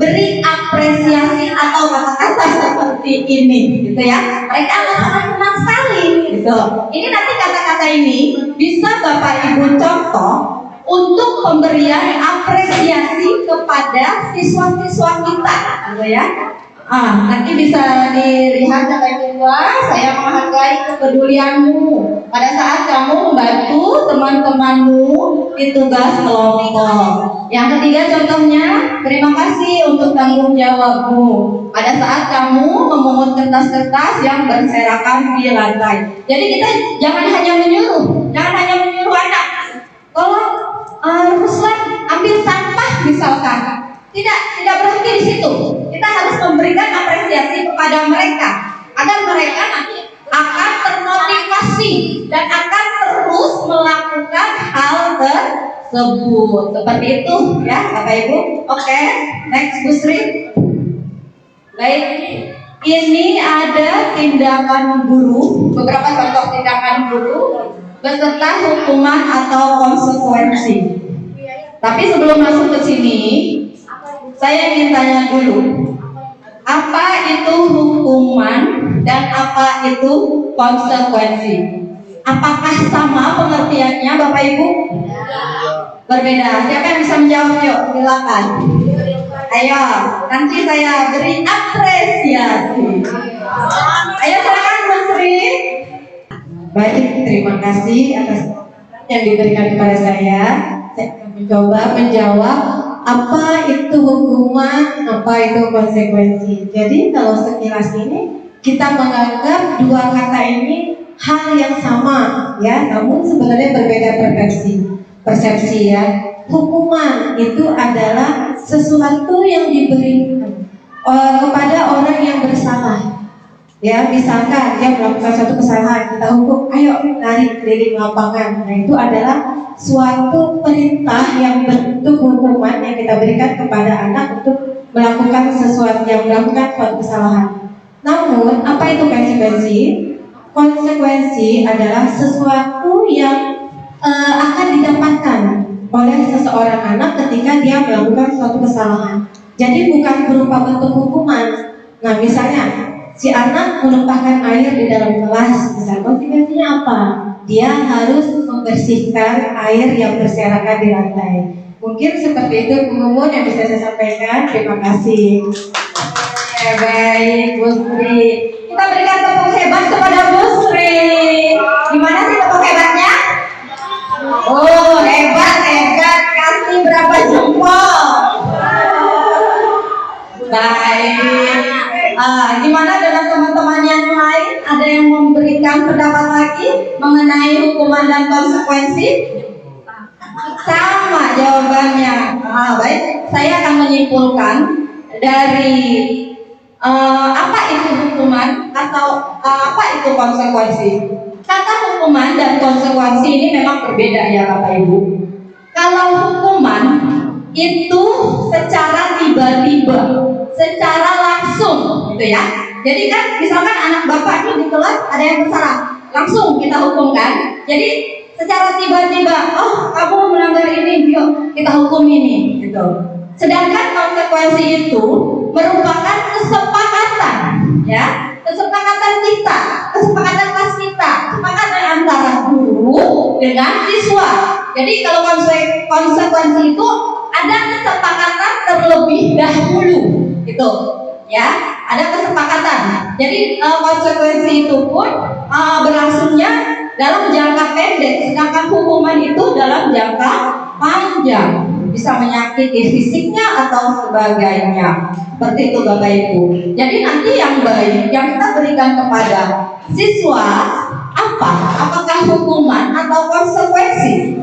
beri apresiasi atau kata-kata seperti ini, gitu ya, mereka akan sangat senang sekali, gitu. Ini nanti kata-kata ini bisa Bapak Ibu contoh untuk pemberian apresiasi kepada siswa-siswa kita, gitu ya. Nanti bisa dilihat Bapak Ibu, saya menghargai kepedulianmu pada saat kamu membantu teman-temanmu di tugas kelompok. Yang ketiga contohnya, terima kasih untuk tanggung jawabmu pada saat kamu memungut kertas-kertas yang berserakan di lantai. Jadi kita jangan hanya menyuruh anak, tolong Ruslan ambil sampah misalkan. Tidak berhenti di situ. Kita harus memberikan apresiasi kepada mereka agar mereka nanti akan termotivasi dan akan terus melakukan hal tersebut. Seperti itu ya Bapak Ibu. Oke, next Bu Sri. Baik, ini ada tindakan guru, beberapa contoh tindakan guru beserta hukuman atau konsekuensi. Tapi sebelum masuk ke sini, saya ingin tanya dulu, apa itu hukuman dan apa itu konsekuensi? Apakah sama pengertiannya Bapak Ibu? Berbeda. Siapa yang bisa menjawab? Yuk, silakan. Ayo, nanti saya beri apresiasi. Ayo silakan Bu Sri. Baik, terima kasih atas yang diberikan kepada saya. Saya akan mencoba menjawab apa itu hukuman, apa itu konsekuensi. Jadi kalau sekilas ini kita menganggap dua kata ini hal yang sama ya, namun sebenarnya berbeda persepsi ya. Hukuman itu adalah sesuatu yang diberikan kepada orang yang bersalah. Ya, misalkan dia melakukan suatu kesalahan, kita hukum, ayo lari keliling lapangan. Nah, itu adalah suatu perintah yang bentuk hukuman yang kita berikan kepada anak untuk melakukan sesuatu kesalahan. Namun, apa itu konsekuensi? Konsekuensi adalah sesuatu yang akan didapatkan oleh seseorang anak ketika dia melakukan suatu kesalahan. Jadi bukan berupa bentuk hukuman. Nah, misalnya si anak menumpahkan air di dalam kelas, misalnya konsekuensinya apa? Dia harus membersihkan air yang berserakan di lantai. Mungkin seperti itu Bu yang bisa saya sampaikan. Terima kasih. Baik, Bu Sri. Kita berikan tepuk hebat kepada Bu Sri. Gimana sih tepuk hebatnya? Oh, hebat. Kasih berapa jempol? Baik. Gimana dengan teman-teman yang lain? Ada yang memberikan pendapat lagi mengenai hukuman dan konsekuensi? Sama jawabannya. Baik, saya akan menyimpulkan dari apa itu hukuman atau apa itu konsekuensi. Kata hukuman dan konsekuensi ini memang berbeda ya Bapak Ibu. Kalau hukuman itu secara tiba-tiba, secara langsung gitu ya. Jadi kan misalkan anak Bapak ini di kelas ada yang bersalah, langsung kita hukum kan. Jadi secara tiba-tiba, oh kamu melanggar ini, yuk kita hukum ini gitu. Sedangkan konsekuensi itu merupakan kesepakatan ya, kesepakatan kita, kesepakatan kelas kita, kesepakatan antara guru dengan siswa. Jadi kalau konsekuensi itu ada kesepakatan terlebih dahulu gitu. ya, ada kesepakatan. Jadi konsekuensi itu pun berlangsungnya dalam jangka pendek, sedangkan hukuman itu dalam jangka panjang, bisa menyakiti fisiknya atau sebagainya. Seperti itu Bapak Ibu. Jadi nanti yang baik yang kita berikan kepada siswa apa? Apakah hukuman atau konsekuensi?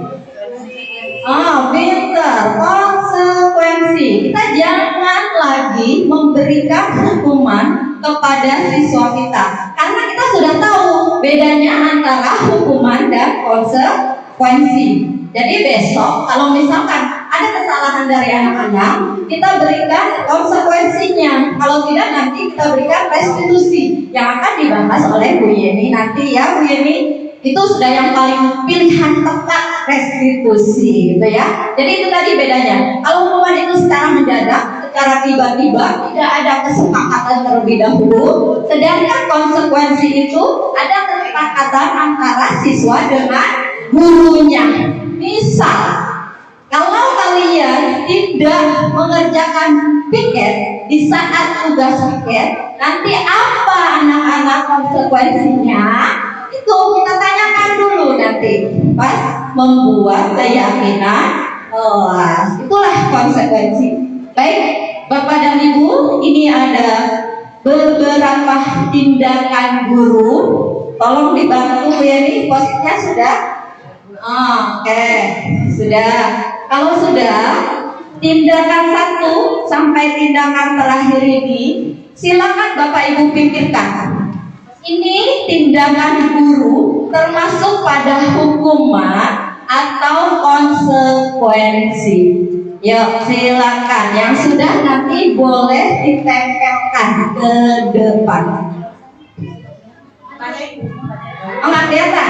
Pintar, konsekuensi. Kita jangan lagi memberikan hukuman kepada siswa kita, karena kita sudah tahu bedanya antara hukuman dan konsekuensi. Jadi besok kalau misalkan ada kesalahan dari anak-anak, kita berikan konsekuensinya. Kalau tidak, nanti kita berikan restitusi yang akan dibahas oleh Bu Yeni nanti ya, Bu Yeni. Itu sudah yang paling pilihan tepat, restitusi gitu ya. Jadi itu tadi bedanya. Kalau hukuman itu secara mendadak, secara tiba-tiba, tidak ada kesepakatan terlebih dahulu. Sedangkan konsekuensi itu ada kesepakatan antara siswa dengan gurunya. Misal, kalau kalian tidak mengerjakan piket di saat tugas piket, nanti apa anak-anak konsekuensinya? Itu kita tanyakan dulu nanti pas membuat keyakinan kelas. Itulah konsekuensi. Baik Bapak dan Ibu, ini ada beberapa tindakan guru. Tolong dibantu ya, nih posnya sudah. Oke, sudah. Kalau sudah, tindakan 1 sampai tindakan terakhir ini silakan Bapak Ibu pikirkan. Ini tindakan guru termasuk pada hukuman atau konsekuensi. Yuk silakan, yang sudah nanti boleh ditempelkan ke depan. Enggak kelihatan?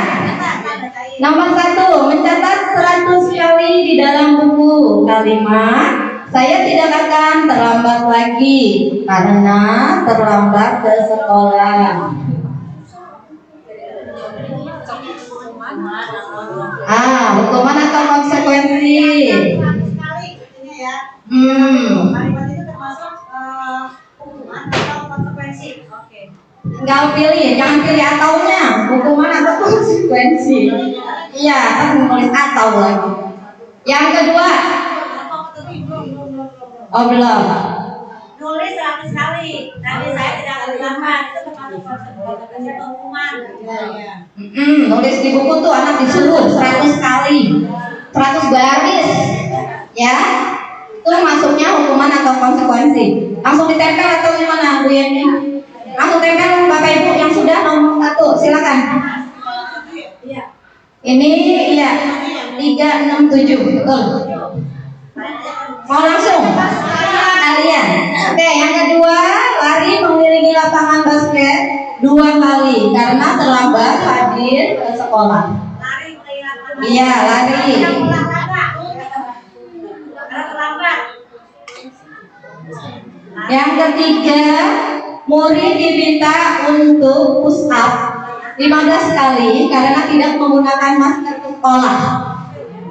Nomor 1, mencatat 100 kali di dalam buku kalimat saya tidak akan terlambat lagi karena terlambat ke sekolah. Hukuman atau konsekuensi? Sekali ini ya. Kalimat itu termasuk hukuman atau konsekuensi. Oke. Tinggal pilih, jangan pilih ataunya, hukuman atau konsekuensi. Iya, kan menulis atau lagi. Yang kedua, belum. Nulis 100 kali. Tadi saya tidak akan terlambat. Itu termasuk konsekuensi hukuman. Nulis di buku tuh anak disuruh 100 kali, 100 baris, ya. Itu masuknya hukuman atau konsekuensi. Langsung ditempel atau gimana Bu Yeni? Langsung tempel Bapak Ibu yang sudah nomor 1, silakan. Ini iya 367, betul. Mau langsung? Kalian. Oke, yang kedua, lari mengelilingi lapangan basket 2 kali karena terlambat hadir ke sekolah. Iya, lari. Yang ketiga, murid diminta untuk push up 15 kali karena tidak menggunakan masker ke sekolah.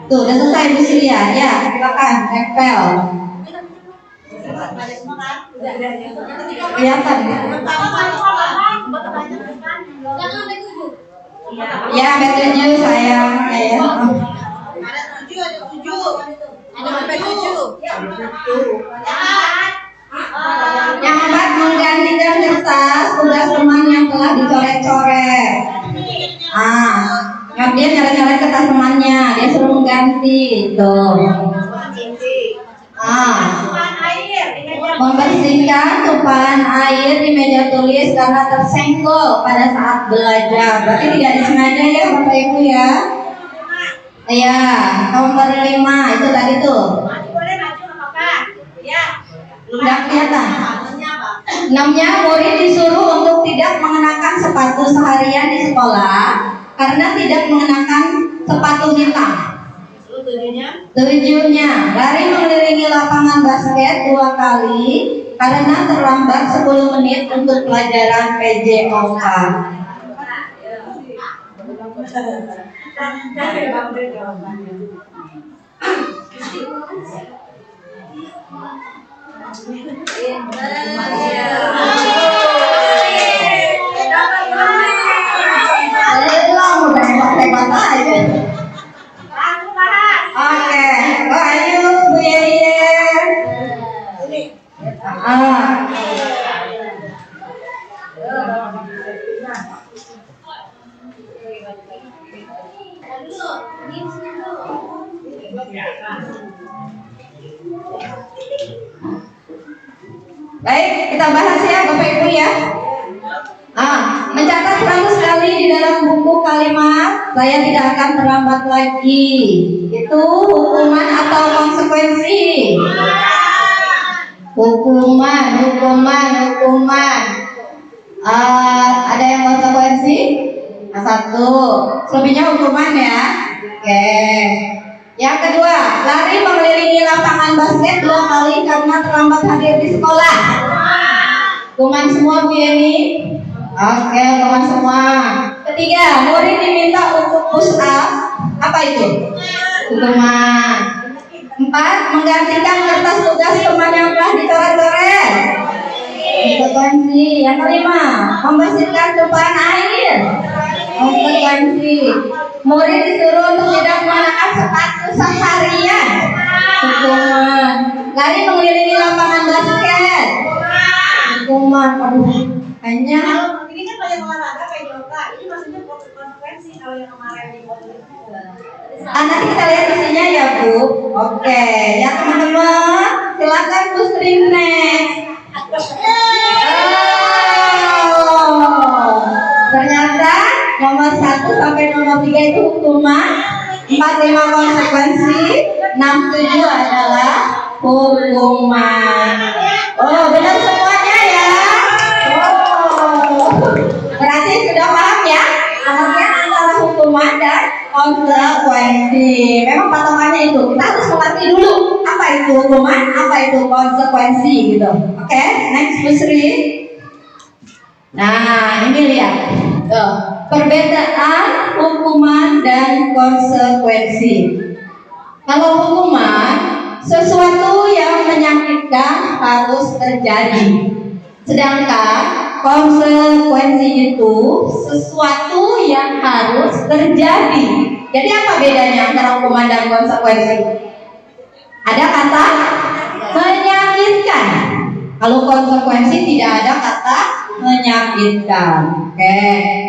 Tuh, udah selesai Bu Silia. Ya, silakan tempel. Kelihatan ya? Ya, B7 sayang. Ya. Yang 4, menggantikan kertas tugas teman yang telah dicoret-coret. Dia nyoret-nyoret kertas temannya, dia suruh mengganti. Tuh. Membersihkan tumpahan air di meja tulis karena tersenggol pada saat belajar. Berarti tidak disengaja ya Bapak Ibu ya. Iya, nomor 5 itu tadi tuh. Udah kelihatan. 6-nya, murid disuruh untuk tidak mengenakan sepatu seharian di sekolah karena tidak mengenakan sepatu hitam. 7-nya, lari mengelilingi lapangan basket 2 kali karena terlambat 10 menit untuk pelajaran PJOK. Belum, udah hebat-hebat aja. Oke, ayo Bu Yeye. Baik, kita bahas ya Bapak Ibu ya. Mencatat 100 kali di dalam buku kalimat saya tidak akan terlambat lagi. Itu hukuman atau konsekuensi? Hukuman. Ada yang konsekuensi? Satu. Selebihnya hukuman ya. Oke. Yang kedua, lari mengelilingi lapangan basket 2 kali karena terlambat hadir di sekolah. Hukuman semua Bu Yeni? Oke, hukuman semua. Ketiga, murid diminta untuk push up. Apa itu? Hukuman. 4, menggantikan kertas tugas teman yang telah dicoret-coret. Konsekuensi. Yang kelima, membersihkan tumpahan air. Konsekuensi. Murid disuruh untuk tidak mengenakan sepatu seharian. Hukuman. Lari mengelilingi lapangan basket. Hukuman. Kayaknya Ini kan banyak olahraga kayak yoga. Ini maksudnya konsekuensi kalau yang kemarin di nanti kita lihat isinya ya Bu. Oke, ya teman-teman, silakan Bu Sri next. Ternyata nomor 1 sampai nomor 3 itu hukuman, 4, 5 konsekuensi, 6, 7 adalah hukuman. Oh, benar semuanya ya. Oh, berarti sudah paham ya pengertian antara hukuman dan konsekuensi. Memang patokannya itu kita harus mengerti dulu apa itu hukuman, apa itu konsekuensi gitu. Oke, next Bu Sri. Nah, ini lihat tuh, perbedaan hukuman dan konsekuensi. Kalau hukuman, sesuatu yang menyakitkan harus terjadi. Sedangkan konsekuensi itu sesuatu yang harus terjadi. Jadi apa bedanya antara hukuman dan konsekuensi? Ada kata menyakitkan. Kalau konsekuensi tidak ada kata menyakitkan. Oke.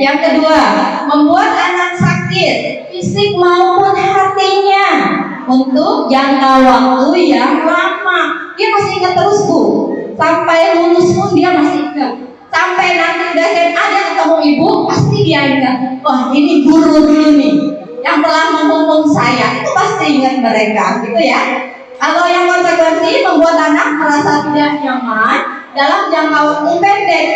Yang kedua, membuat anak sakit fisik maupun hatinya untuk jangka waktu yang lama. Dia masih ingat terus Bu. Sampai lulus pun dia masih ingat. Sampai nanti udah SMA dia ketemu ibu, pasti dia ingat. Wah, ini guru dulu nih yang telah menghukum saya. Itu pasti ingat mereka, gitu ya. Kalau yang konsekuensi membuat anak merasa tidak nyaman dalam jangka waktu pendek.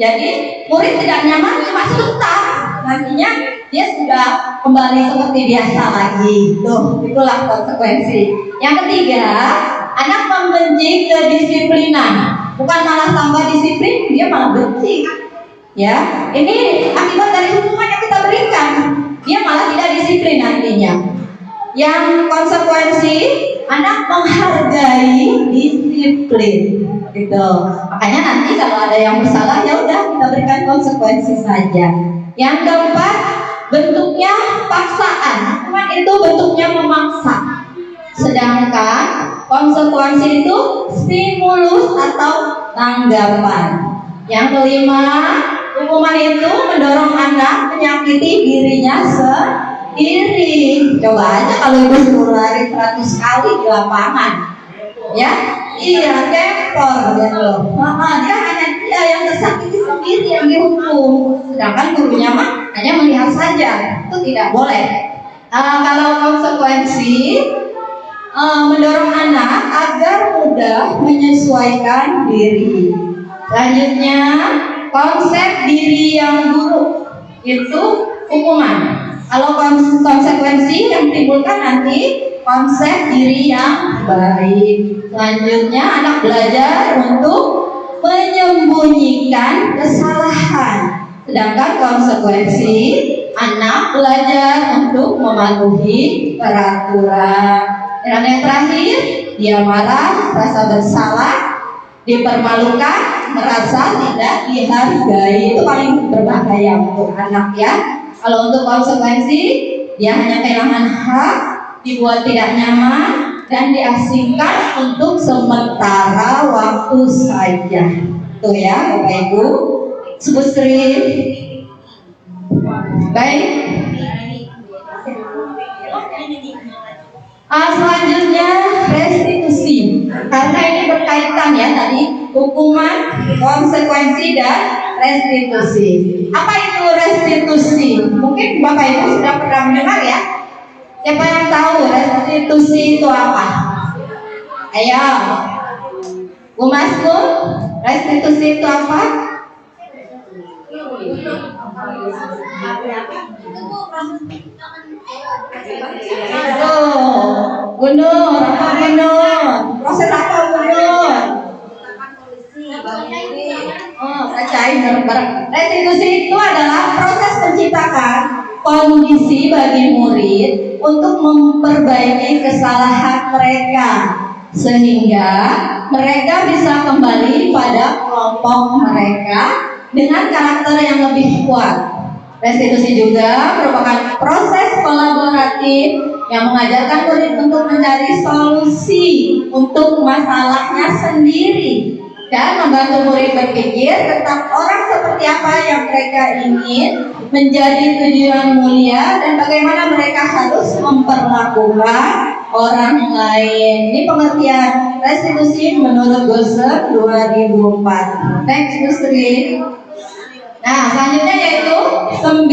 Jadi murid tidak nyaman cuma sebentar, nantinya dia sudah kembali seperti biasa lagi. Tuh, itulah konsekuensi. Yang ketiga, anak membenci kedisiplinan, bukan malah tambah disiplin, dia malah benci. Ya, ini akibat dari hukuman yang kita berikan, dia malah tidak disiplin nantinya. Yang konsekuensi, anak menghargai disiplin, gitu. Makanya nanti kalau ada yang bersalah, ya udah kita berikan konsekuensi saja. Yang keempat, bentuknya paksaan, cuman itu bentuknya memaksa. Sedangkan konsekuensi itu stimulus atau tanggapan. Yang kelima, hukuman itu mendorong anak menyakiti dirinya sendiri. Coba aja kalau ibu suruh lari 100 kali di lapangan, ya, iya tempor gitu. Dia hanya dia yang tersakiti sendiri yang dihukum. Sedangkan gurunya mah hanya melihat saja, itu tidak boleh. Kalau konsekuensi mendorong anak agar mudah menyesuaikan diri. Selanjutnya, konsep diri yang buruk itu hukuman. Kalau konsekuensi yang timbulkan nanti konsep diri yang baik. Selanjutnya, anak belajar untuk menyembunyikan kesalahan. Sedangkan konsekuensi, anak belajar untuk mematuhi peraturan. Dan yang terakhir, dia marah, rasa bersalah, dipermalukan, merasa tidak dihargai. Itu paling berbahaya untuk anak ya. Kalau untuk konsekuensi, dia hanya kehilangan hak, dibuat tidak nyaman, dan diasingkan untuk sementara waktu saja. Tuh ya Bapak Ibu. Sebut Sri. Baik. Selanjutnya restitusi, karena ini berkaitan ya tadi hukuman, konsekuensi dan restitusi. Apa itu restitusi? Mungkin Bapak Ibu sudah pernah mendengar ya. Siapa yang tahu restitusi itu apa? Ayo, Bu Maskur, restitusi itu apa? Gunur, apa Gunur? Proses apa Gunur? Bacain bareng-bareng. Restitusi itu adalah proses menciptakan kondisi bagi murid untuk memperbaiki kesalahan mereka sehingga mereka bisa kembali pada kelompok mereka dengan karakter yang lebih kuat. Restitusi juga merupakan proses kolaboratif yang mengajarkan murid untuk mencari solusi untuk masalahnya sendiri dan membantu murid berpikir tentang orang seperti apa yang mereka ingin menjadi tujuan mulia dan bagaimana mereka harus memperlakukan orang lain. Ini pengertian restitusi menurut Gosser 2004. Next, Gusri. Nah, selanjutnya yaitu 9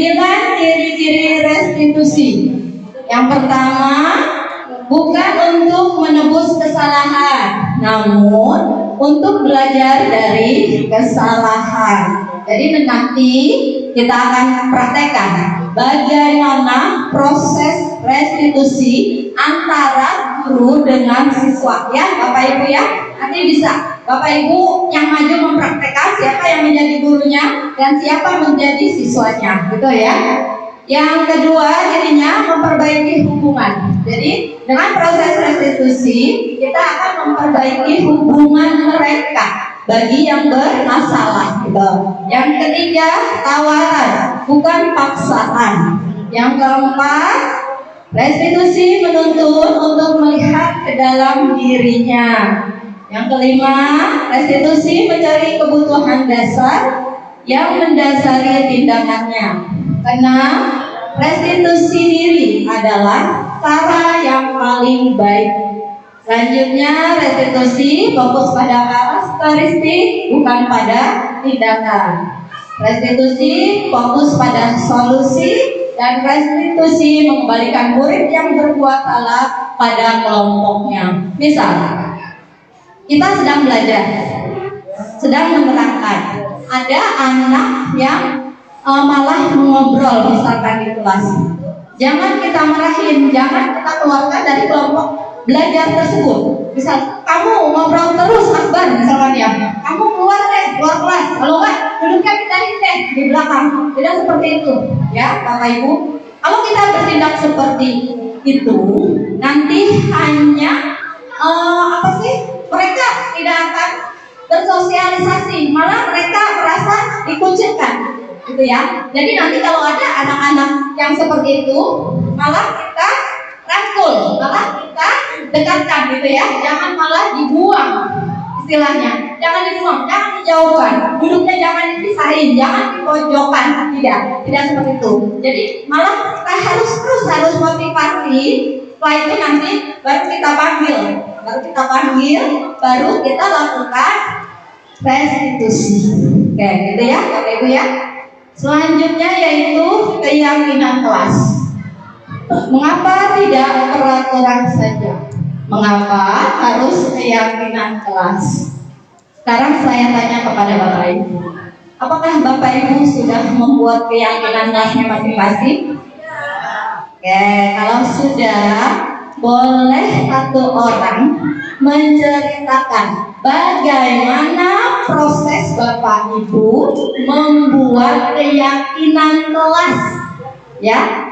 ciri-ciri restitusi. Yang pertama, bukan untuk menebus kesalahan, namun untuk belajar dari kesalahan. Jadi nanti kita akan praktekkan bagaimana proses restitusi antara guru dengan siswa ya Bapak Ibu ya. Nanti bisa Bapak Ibu yang maju mempraktekkan siapa yang menjadi gurunya dan siapa menjadi siswanya gitu ya. Yang kedua jadinya memperbaiki hubungan. Jadi dengan proses restitusi kita akan memperbaiki hubungan mereka bagi yang bermasalah gitu. Yang ketiga tawaran bukan paksaan. Yang keempat restitusi menuntut untuk melihat ke dalam dirinya. Yang kelima restitusi mencari kebutuhan dasar yang mendasari tindakannya. Keenam, restitusi diri adalah cara yang paling baik. Selanjutnya, restitusi fokus pada karakteristik bukan pada tindakan. Restitusi fokus pada solusi dan restitusi mengembalikan murid yang berbuat salah pada kelompoknya. Misal, kita sedang belajar, sedang menerangkan. Ada anak yang malah mengobrol misalkan di kelas. Jangan kita marahin, jangan kita keluarkan dari kelompok belajar tersebut. Misal kamu ngobrol terus Akbar misalkan ya, kamu keluar deh, keluar kelas. Kalau enggak duduknya kita deh di belakang. Tidak seperti itu ya Bapak Ibu. Kalau kita bertindak seperti itu, nanti hanya mereka tidak akan bersosialisasi, malah mereka merasa dikucilkan gitu ya. Jadi nanti kalau ada anak-anak yang seperti itu, malah kita rangkul, malah kita dekatkan gitu ya. Jangan malah dibuang istilahnya, jangan dibuang, jangan dijauhkan, duduknya jangan dipisahin, jangan dipojokkan, tidak seperti itu. Jadi malah kita harus motivasi. Setelah itu nanti baru kita panggil, baru kita lakukan restitusi. Oke, gitu ya Bapak Ibu ya. Selanjutnya yaitu keyakinan kelas. Mengapa tidak peraturan saja? Mengapa harus keyakinan kelas? Sekarang saya tanya kepada Bapak Ibu, apakah Bapak Ibu sudah membuat keyakinan kelasnya masing-masing? Oke, kalau sudah, boleh satu orang menceritakan bagaimana proses Bapak Ibu membuat keyakinan kelas, ya.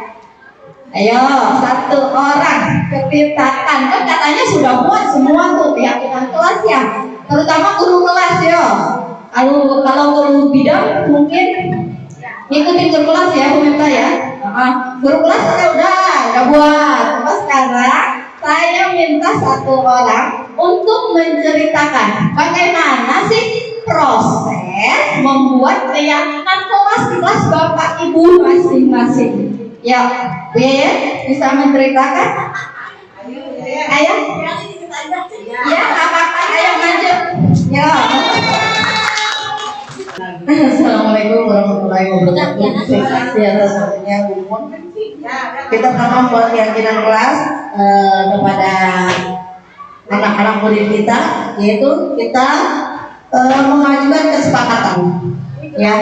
Ayo, satu orang ketirtakan. Kan katanya sudah buat semua tuh keyakinan kelas ya. Terutama guru kelas ya. Kalau guru bidang mungkin ngikutin guru kelas ya, Bu Meta ya. Guru kelas saya udah buat. Terus sekarang saya minta satu orang untuk menceritakan bagaimana sih proses membuat keyakinan kelas di kelas Bapak Ibu masing-masing. Ya, Bu Yaya bisa menceritakan? Ayo. Ya, apa-apa, ayo maju. Ya. Assalamualaikum warahmatullahi wabarakatuh. Terima kasih atas waktunya Bu Mun. Kita pertama membuat keyakinan kelas kepada anak-anak murid kita, yaitu kita mengajukan kesepakatan. Ya,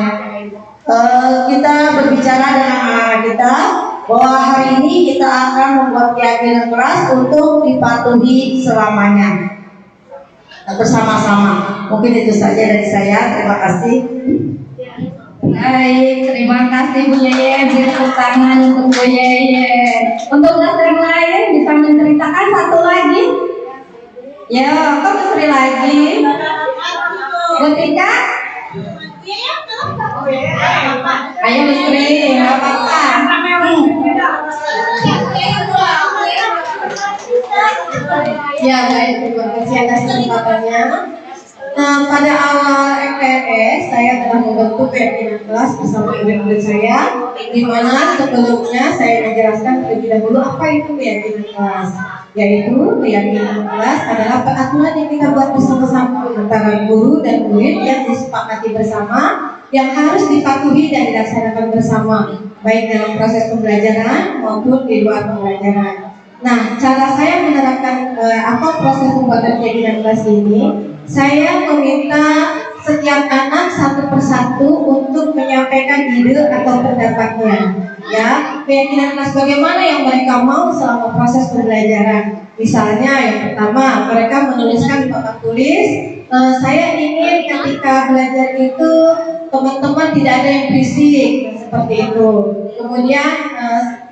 kita berbicara dengan anak-anak kita bahwa hari ini kita akan membuat keyakinan kelas untuk dipatuhi selamanya bersama-sama. Mungkin itu saja dari saya. Terima kasih. Baik, terima kasih Bu Yeye. Beri tepuk tangan untuk Bu Yeye. Untuk kelas yang lain bisa menceritakan satu lagi? Ya, kok Sri lagi? Bu Tika? Ayo Sri, nggak apa-apa. Ya, baik, terima kasih atas kesempatannya. Pada awal MPLS saya telah membentuk keyakinan kelas bersama murid-murid saya, di mana sebelumnya saya menjelaskan terlebih dahulu apa itu keyakinan kelas. Yaitu keyakinan kelas adalah peraturan yang kita buat bersama-sama antara guru dan murid yang disepakati bersama, yang harus dipatuhi dan dilaksanakan bersama, baik dalam proses pembelajaran maupun di luar pembelajaran. Nah, cara saya menerapkan apa proses pembuatan keyakinan kelas ini, saya meminta setiap anak satu persatu untuk menyampaikan ide atau pendapatnya. Ya, keyakinan kelas bagaimana yang mereka mau selama proses pembelajaran. Misalnya yang pertama, mereka menuliskan di papan tulis, saya ingin ketika belajar itu teman-teman tidak ada yang berisik, seperti itu. Kemudian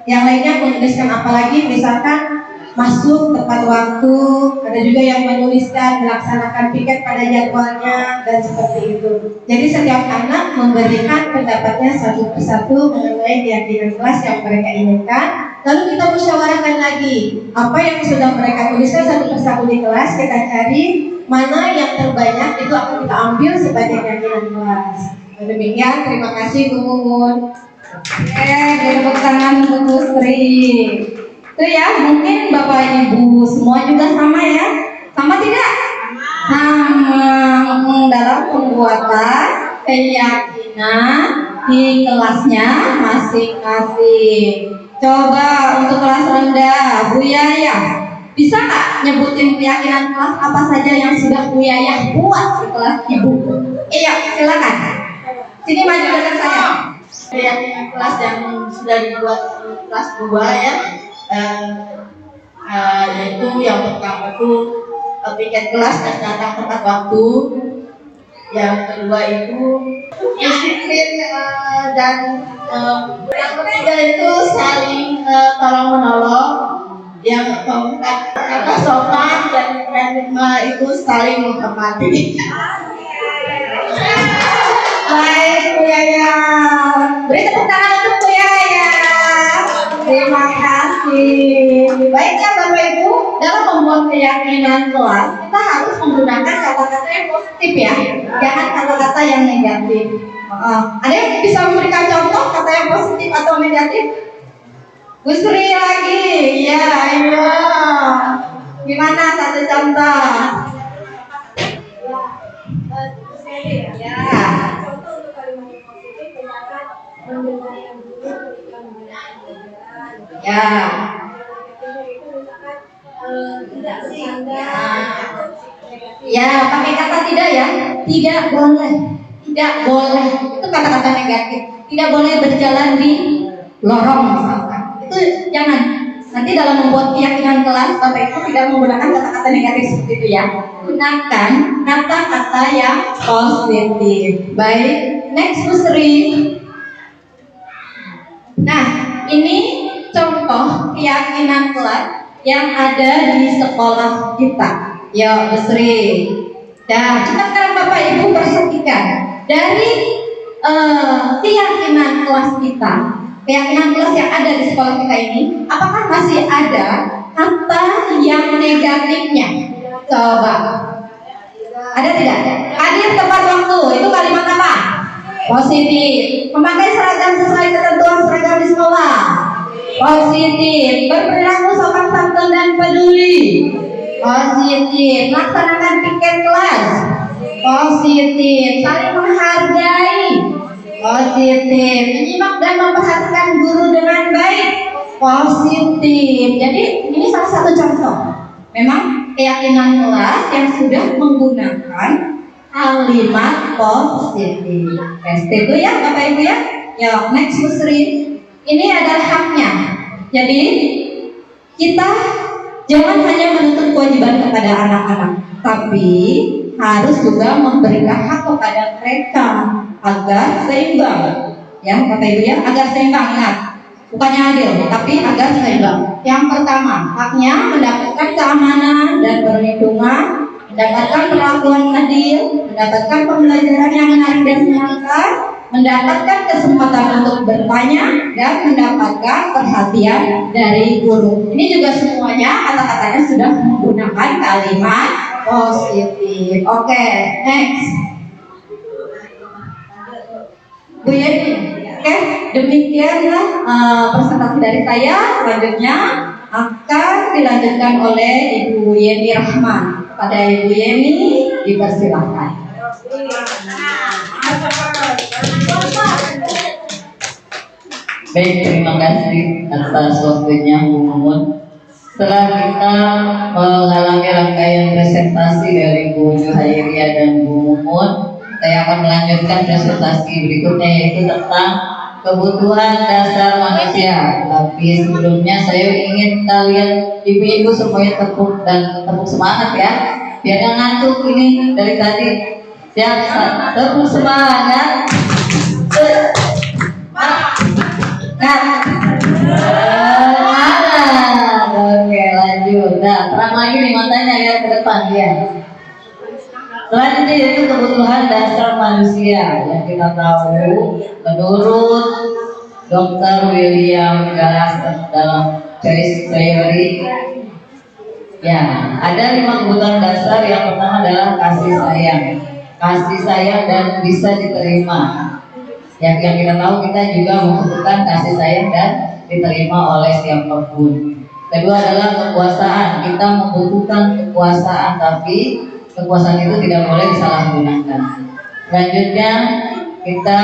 yang lainnya menuliskan apa lagi, misalkan masuk tepat waktu, ada juga yang menuliskan melaksanakan piket pada jadwalnya, dan seperti itu. Jadi setiap anak memberikan pendapatnya satu persatu mengenai keyakinan kelas yang mereka inginkan. Lalu kita musyawarahkan lagi apa yang sudah mereka tuliskan satu persatu di kelas, kita cari mana yang terbanyak, itu akan kita ambil sebagai keyakinan kelas. Demikian, terima kasih Bu Mumun. Tepuk tangan untuk Bu Sri. Itu ya, mungkin Bapak Ibu semua juga sama ya? Sama tidak? Sama dalam pembuatan keyakinan di kelasnya masing-masing. Coba untuk kelas rendah, Bu Yaya, bisa nggak nyebutin keyakinan kelas apa saja yang sudah Bu Yaya buat di kelas Ibu? Iya, silakan. Sini maju dekat saya. Keyakinan kelas yang sudah dibuat kelas 2 ya. Yaitu yang pertama itu piket kelas dan datang tepat waktu. Yang kedua itu disiplin dan yang ketiga itu saling tolong menolong. Yang keempat kata sopan dan kelima itu saling menghormati. Baik Bu Yaya, beri tepuk tangan untuk Bu Yaya. Terima kasih. Baiknya Bapak Ibu, dalam membuat keyakinan kelas kita harus menggunakan kata-kata yang positif ya, jangan kata-kata yang negatif. Ada yang bisa memberikan contoh kata yang positif atau negatif? Bu Sri lagi, ya ayo. Gimana satu contoh? Ya. Contoh untuk kalimat yang positif, misalkan mendengarkan dulu ketika mendengarkan pelajaran. Ya. Itu misalkan tidak bercanda. Ya, pakai kata tidak ya. Tidak boleh. Tidak boleh. Itu kata-kata negatif. Tidak boleh berjalan di lorong misalkan. Itu jangan. Nanti dalam membuat keyakinan kelas, Bapak Ibu tidak menggunakan kata-kata negatif seperti itu ya. Gunakan kata-kata yang positif. Baik, next Bu Sri. Nah, ini contoh keyakinan kelas yang ada di sekolah kita. Ya, Bu Sri. Dan kita sekarang Bapak Ibu perhatikan dari keyakinan kelas kita, keyakinan kelas yang ada di sekolah kita ini, apakah masih ada kata yang negatifnya? Coba. Ada tidak? Hadir tepat waktu, itu kalimat apa? Positif. Memakai seragam sesuai ketentuan seragam di sekolah. Positif. Berperilaku sopan santun dan peduli. Positif. Melaksanakan piket kelas. Positif. Saling menghargai. Positif. Menyimak dan memperhatikan guru dengan baik. Positif. Jadi ini salah satu contoh. Memang keyakinan kelas yang sudah menggunakan kalimat positif. Itu ya Bapak Ibu ya. Ya, next Bu Sri. Ini adalah haknya. Jadi kita jangan hanya menuntut kewajiban kepada anak-anak, tapi harus juga memberikan hak kepada mereka agar seimbang. Ya Bapak Ibu ya, agar seimbang, ingat. Bukannya adil, tapi agar seimbang. Yang pertama, haknya mendapatkan keamanan dan perlindungan, mendapatkan perlakuan adil, mendapatkan pembelajaran yang menarik dan menyenangkan, mendapatkan kesempatan untuk bertanya, dan mendapatkan perhatian dari guru. Ini juga semuanya kata-katanya sudah menggunakan kalimat positif. Oke, next. Bu Yeni. Oke, demikianlah presentasi dari saya. Selanjutnya akan dilanjutkan oleh Ibu Yeni Rahman. Kepada Ibu Yeni dipersilahkan. Baik, terima kasih atas waktunya Bu Mumun. Setelah kita mengalami rangkaian presentasi dari Bu Juhairia dan Bu Mumun, saya akan melanjutkan presentasi berikutnya, yaitu tentang kebutuhan dasar manusia. Tapi sebelumnya saya ingin kalian ibu-ibu semuanya tepuk semangat ya, biar nggak ngantuk ini dari tadi. Siap, tepuk semangat. Oke, lanjut. Nah, terang lagi nih matanya ya ke depan ya. Selanjutnya yaitu kebutuhan dasar manusia yang kita tahu menurut Dr. William Gallas dalam Choice Theory. Ya, ada 5 kebutuhan dasar. Yang pertama adalah kasih sayang dan bisa diterima. Yang kita tahu kita juga membutuhkan kasih sayang dan diterima oleh siapapun. Kedua adalah kekuasaan. Kita membutuhkan kekuasaan, tapi kekuasaan itu tidak boleh disalahgunakan. Selanjutnya kita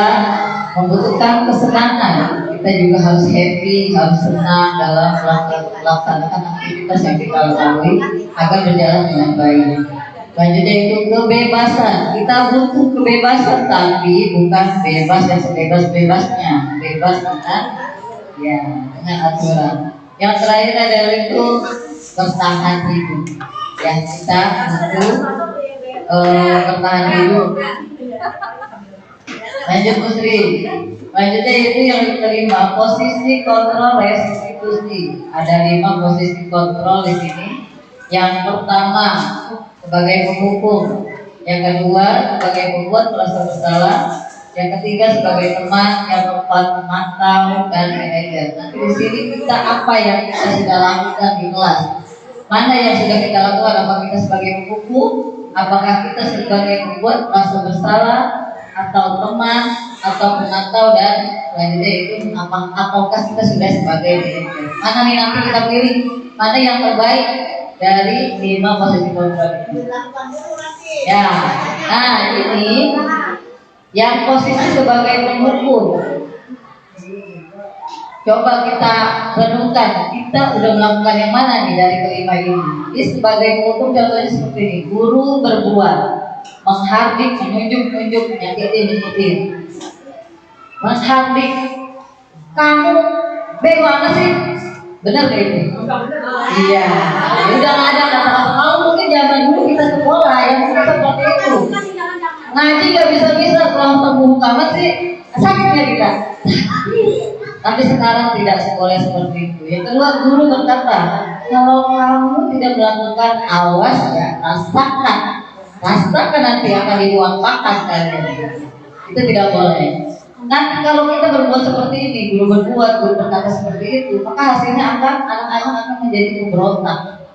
membutuhkan kesenangan. Kita juga harus happy, harus senang dalam melaksanakan aktivitas yang kita lalui agar berjalan dengan baik. Selanjutnya itu kebebasan. Kita butuh kebebasan, tapi bukan bebas yang sebebas-bebasnya, bebas dengan aturan. Yang terakhir adalah itu bertahan hidup. Ya, kita butuh bertahan hidup. Lanjut Bu Sri. Selanjutnya itu yang kelima, posisi kontrol restitusi. Ada 5 posisi kontrol di sini. Yang pertama sebagai penghukum, yang kedua sebagai pembuat merasa bersalah, yang ketiga sebagai teman, yang keempat memantau dan manajer. Nanti di sini kita apa yang kita sudah lakukan di kelas, mana yang sudah kita lakukan, apakah kita sebagai penghukum, apakah kita sebagai pembuat merasa bersalah, atau teman, atau pemantau, dan selanjutnya itu apakah kita sudah sebagai manajer. Mana nih nanti kita pilih mana yang terbaik dari 5 posisi kontrol ini. Ya, nah ini yang posisi sebagai penghukum. Coba kita renungkan, kita udah melakukan yang mana nih dari kelima ini? Ini sebagai penghukum contohnya seperti ini: guru berbuat, menghardik, menunjuk-nunjuk, menyakitin. Menghardik, kamu bagaimana sih? Benar gak itu? Iya. Udah nggak ada kata-kata. Kalau mungkin zaman dulu kita sekolah yang seperti itu. Ngaji nggak bisa-bisa, kalau ketemu kamu sih sakitnya kita. Tapi sekarang tidak boleh seperti itu. Yang kedua, guru berkata, kalau kamu tidak melakukan, awas ya, rasakan nanti akan diwampakan kalian. Itu tidak boleh. Nanti kalau kita berbuat seperti ini, guru berkata seperti itu, maka hasilnya akan anak-anak akan menjadi pemberontak.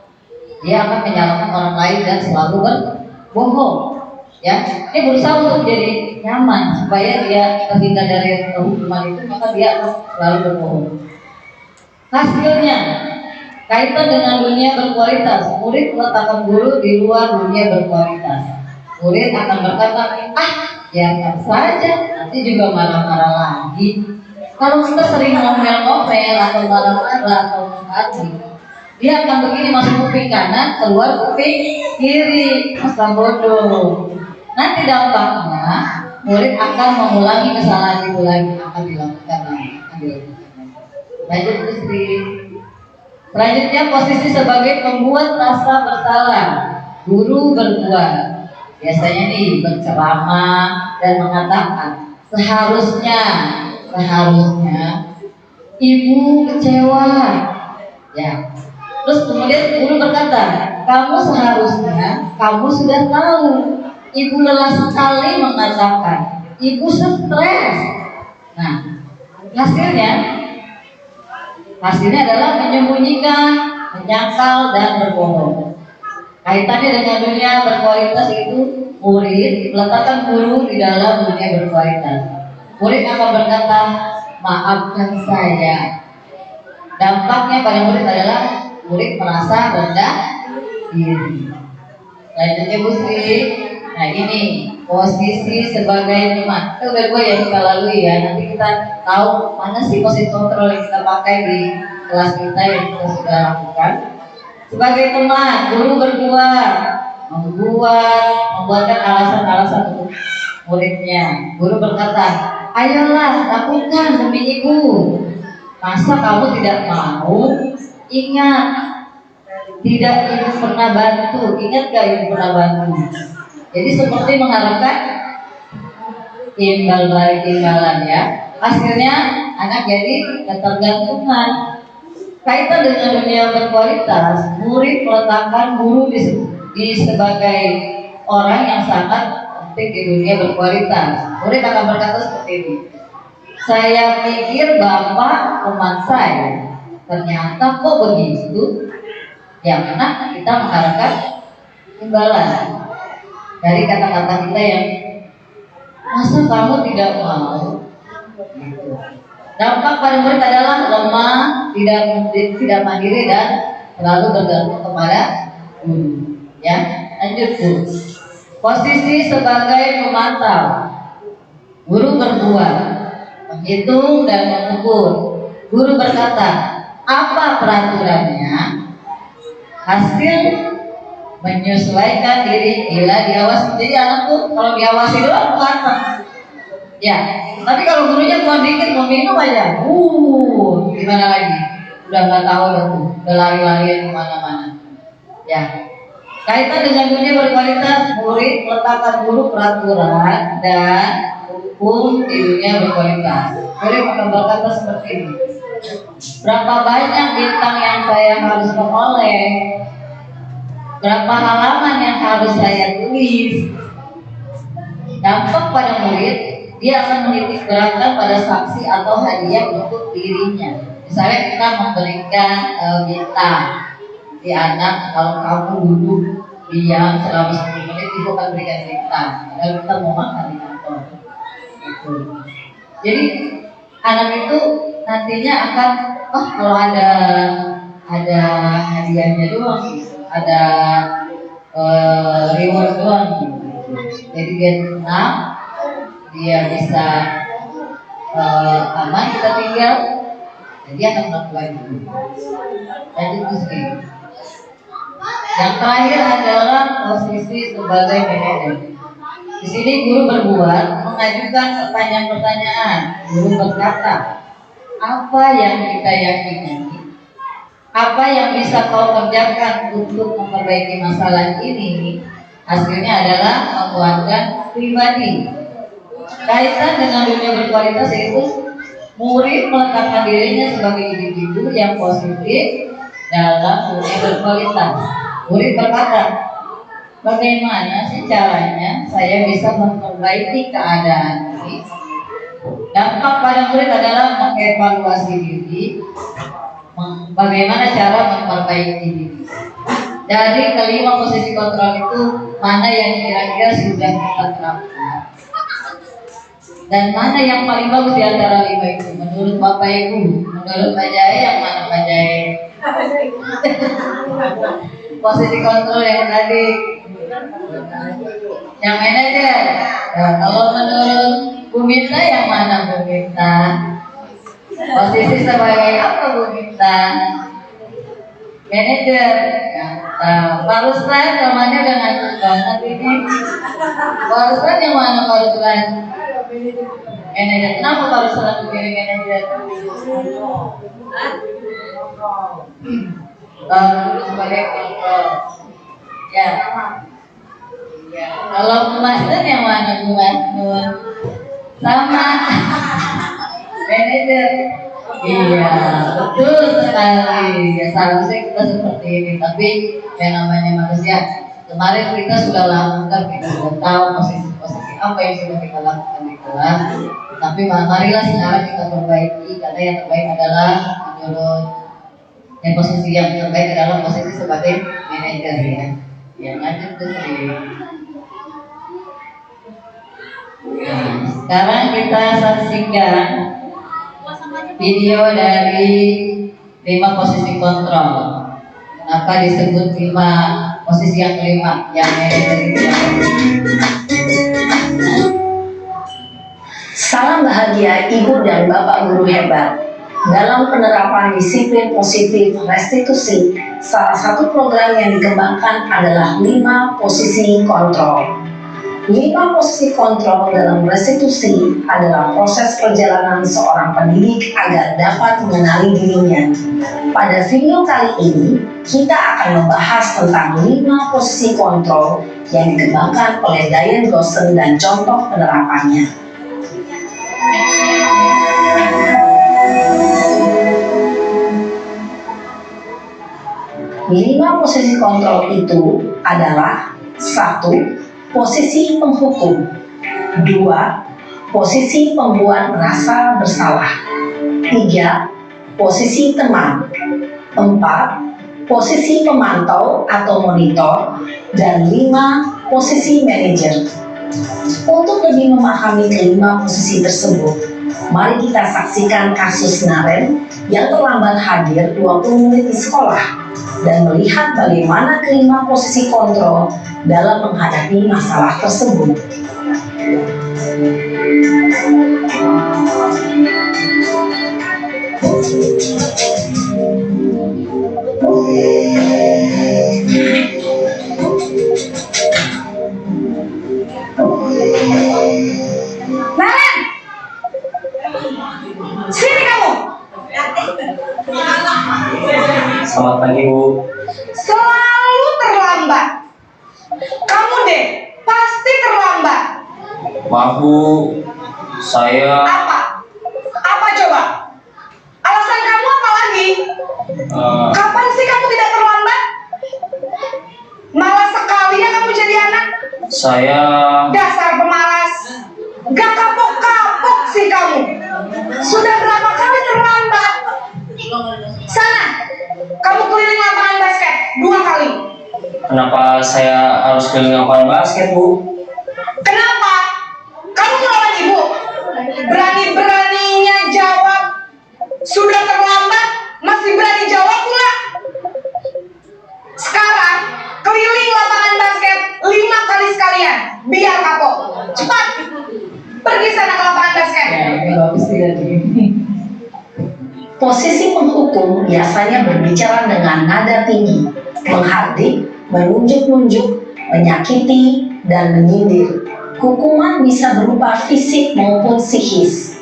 Dia akan menyalahkan orang lain dan selalu berbohong. Ya, ini berusaha untuk menjadi nyaman supaya dia terhindar dari hukuman itu, maka dia akan selalu berbohong. Hasilnya kaitan dengan dunia berkualitas, murid meletakkan guru di luar dunia berkualitas. Murid akan berkata, biarkan saja, nanti juga marah-marah lagi. Kalau kita sering ngomel-ngomel atau marah-marah atau menghaji, dia akan begini, masuk kuping kanan, keluar kuping kiri, masa bodoh. Nanti dampaknya murid akan mengulangi kesalahan itu lagi, akan dilakukan lagi. Lanjut Sri. Selanjutnya, posisi sebagai pembuat rasa bersalah. Guru berbuat, biasanya nih berceramah dan mengatakan seharusnya ibu kecewa, ya. Terus kemudian guru berkata, kamu sudah tahu, ibu lelah sekali mengatakan, ibu stres. Nah, hasilnya adalah menyembunyikan, menyangkal dan berbohong. Kaitannya dengan dunia berkualitas itu, murid meletakkan guru di dalam dunia berkualitas. Murid akan berkata, maafkan saya. Dampaknya pada murid adalah murid merasa rendah diri. Lanjutnya Bu Sri. Nah, ini posisi sebagai teman. Itu udah gue yang kita lalui ya. Nanti kita tahu mana sih posisi kontrol yang kita pakai di kelas kita yang kita sudah lakukan. Sebagai teman, guru membuatkan alasan-alasan untuk muridnya. Guru berkata, ayolah lakukan demi ibu. Masa kamu tidak mau? Ingat, tidak ibu pernah bantu. Ingat gak ibu pernah bantu? Jadi seperti mengharapkan imbal balik imbalan ya. Hasilnya anak jadi ketergantungan. Kaitan dengan dunia berkualitas, murid meletakkan guru di sebagai orang yang sangat penting di dunia berkualitas. Murid akan berkata seperti ini, saya pikir bapak teman saya, ternyata kok begitu. Yang mana kita mengharapkan imbalan dari kata-kata kita yang masa kamu tidak mau. Dampak pada murid adalah lemah, tidak mandiri dan selalu bergantung kepada guru. Ya, lanjut Bu. Posisi sebagai pemantau. Guru berbuat, menghitung dan mengukur. Guru berkata, apa peraturannya? Hasil menyesuaikan diri bila diawasi. Jadi anak tuh kalau diawasi doang bukan. Ya, tapi kalau gurunya cuma dikit mau minum aja, gimana lagi? Udah nggak tahu dah tuh, udah lari-larian kemana-mana. Ya, kaitan dengan dunia berkualitas, murid meletakkan guru peraturan dan hukum di dunia berkualitas. Murid akan berkata seperti ini. Berapa banyak bintang yang saya harus peroleh? Berapa halaman yang harus saya tulis? Dampak pada murid, dia akan menitik beratkan pada saksi atau hadiah untuk dirinya. Misalnya kita memberikan bintang di anak, kalau kamu duduk diam selama 10 menit, ibu akan berikan bintang. Padahal kita mau makan di kantor. Gitu. Jadi anak itu nantinya akan, kalau ada hadiahnya doang, ada reward doang. Jadi dia tenang, dia bisa aman, kita tinggal, jadi akan melakukan itu. Lanjut terus. Yang terakhir adalah posisi sebagai manajer. Di sini guru berbuat, mengajukan pertanyaan-pertanyaan. Guru berkata, apa yang kita yakini? Apa yang bisa kau kerjakan untuk memperbaiki masalah ini? Hasilnya adalah menguatkan pribadi. Kaitan dengan dunia berkualitas yaitu Murid meletakkan dirinya sebagai individu yang positif dalam dunia berkualitas. Murid berkata, bagaimana sih caranya saya bisa memperbaiki keadaan ini? Dampak pada murid adalah mengevaluasi diri, bagaimana cara memperbaiki diri. Dari kelima posisi kontrol itu, mana yang kira-kira sudah kita terapkan? Dan mana yang paling bagus di antara lima itu? Menurut Bapak Ibu, menurut Pak Jaya yang mana Pak Jaya? Posisi kontrol yang tadi, yang manajer. Nah, kalau menurut Bu Minta yang mana Bu Minta? Posisi sebagai apa Bu Minta? Manajer. Pak Ruslan namanya dengan banget ini. Pak Ruslan yang mana Pak Ruslan? Manajer. Kenapa Pak Ruslan memilih manajer? Sebagai kontrol. Ya. Ya. Kalau Mas Nun yang mana Mas Nun? Sama. Manajer. Iya, betul sekali. Ya seharusnya kita seperti ini. Tapi yang namanya manusia, kemarin kita sudah lakukan, kita sudah tahu posisi-posisi apa yang sudah kita lakukan di kelas. Tapi marilah sekarang kita perbaiki, karena yang terbaik adalah menurut posisi yang terbaik adalah posisi sebagai manajer ya. Yang lanjut ke sini. Nah, sekarang kita saksikan video dari 5 posisi kontrol. Kenapa disebut 5 posisi yang kelima? Yang manajer itu. Salam bahagia Ibu dan Bapak guru hebat. Dalam penerapan disiplin positif restitusi, salah satu program yang dikembangkan adalah 5 posisi kontrol. 5 posisi kontrol dalam restitusi adalah proses perjalanan seorang pendidik agar dapat mengenali dirinya. Pada video kali ini, kita akan membahas tentang 5 posisi kontrol yang dikembangkan oleh Diane Gossen dan contoh penerapannya. Lima posisi kontrol itu adalah 1. Posisi penghukum. 2. Posisi pembuat merasa bersalah. 3. Posisi teman. 4. Posisi pemantau atau monitor. Dan 5. Posisi manajer. Untuk lebih memahami kelima posisi tersebut, mari kita saksikan kasus Naren yang terlambat hadir 20 menit di sekolah dan melihat bagaimana kelima posisi kontrol dalam menghadapi masalah tersebut. Naren, sini kamu. Selamat pagi Bu. Selalu terlambat. Kamu deh, pasti terlambat. Maaf Bu, saya Apa? Apa coba? Alasan kamu apa lagi? Kapan sih kamu tidak terlambat? Malas sekali ya kamu jadi anak. saya Dasar pemalas. Gak kapok-kapok sih kamu. Sudah berapa kali terlambat? Sana, kamu keliling lapangan basket 2 kali. kenapa saya harus keliling lapangan basket Bu? Kenapa? Kamu melawan ibu? Berani-beraninya jawab. Sudah terlambat, masih berani jawab pula. Sekarang, keliling lapangan basket 5 kali sekalian. Biar kapok. Cepat. Pergi sana ke lapangan basket. Ya, ini bagus tidak ini. Posisi penghukum biasanya berbicara dengan nada tinggi, menghardik, menunjuk-nunjuk, menyakiti, dan menyindir. Hukuman bisa berupa fisik maupun psikis.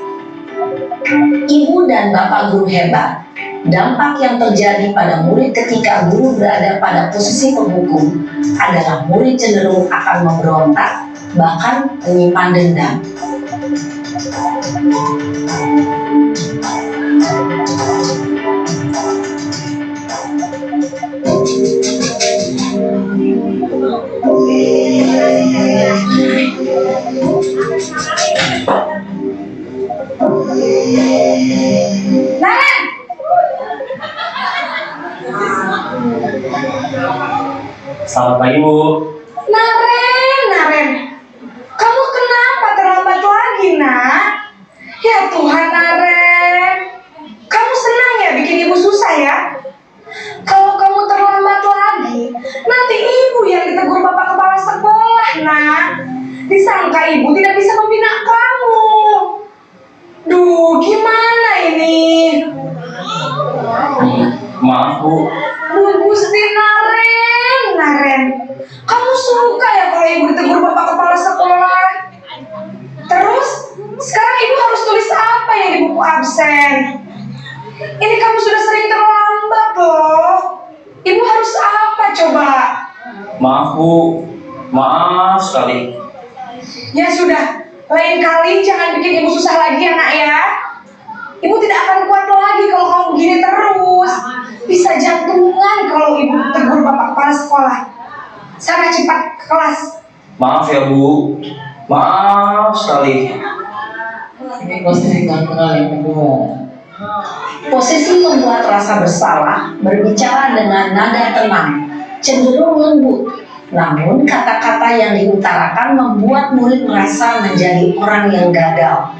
Ibu dan Bapak guru hebat, dampak yang terjadi pada murid ketika guru berada pada posisi penghukum adalah murid cenderung akan memberontak, bahkan menyimpan dendam. Naren, Selamat pagi Bu. Naren, kamu kenapa terlambat lagi, nak? Ya Tuhan, Naren, kamu senang ya bikin ibu susah ya? Kalau kamu terlambat lagi, nanti ibu yang ditegur bapak kepala sekolah, nak. Disangka ibu tidak bisa membina kamu. Duh, gimana ini? Maaf Bu. Duh, Gusti Naren, kamu suka ya kalau ibu ditegur bapak kepala sekolah? Terus, sekarang ibu harus tulis apa yang di buku absen? Ini kamu sudah sering terlambat loh. Ibu harus apa coba? Maaf Bu. Maaf sekali. Ya sudah, lain kali jangan bikin ibu susah lagi ya, nak ya. Ibu tidak akan kuat lagi kalau kamu begini terus. Bisa jantungan kalau ibu tegur bapak kepala sekolah. Sana cepat ke kelas. Maaf ya Bu. Maaf sekali. Ini posisi kontrol yang kedua. Posisi membuat rasa bersalah berbicara dengan nada tenang, cenderung lembut. Namun kata-kata yang diutarakan membuat murid merasa menjadi orang yang gagal,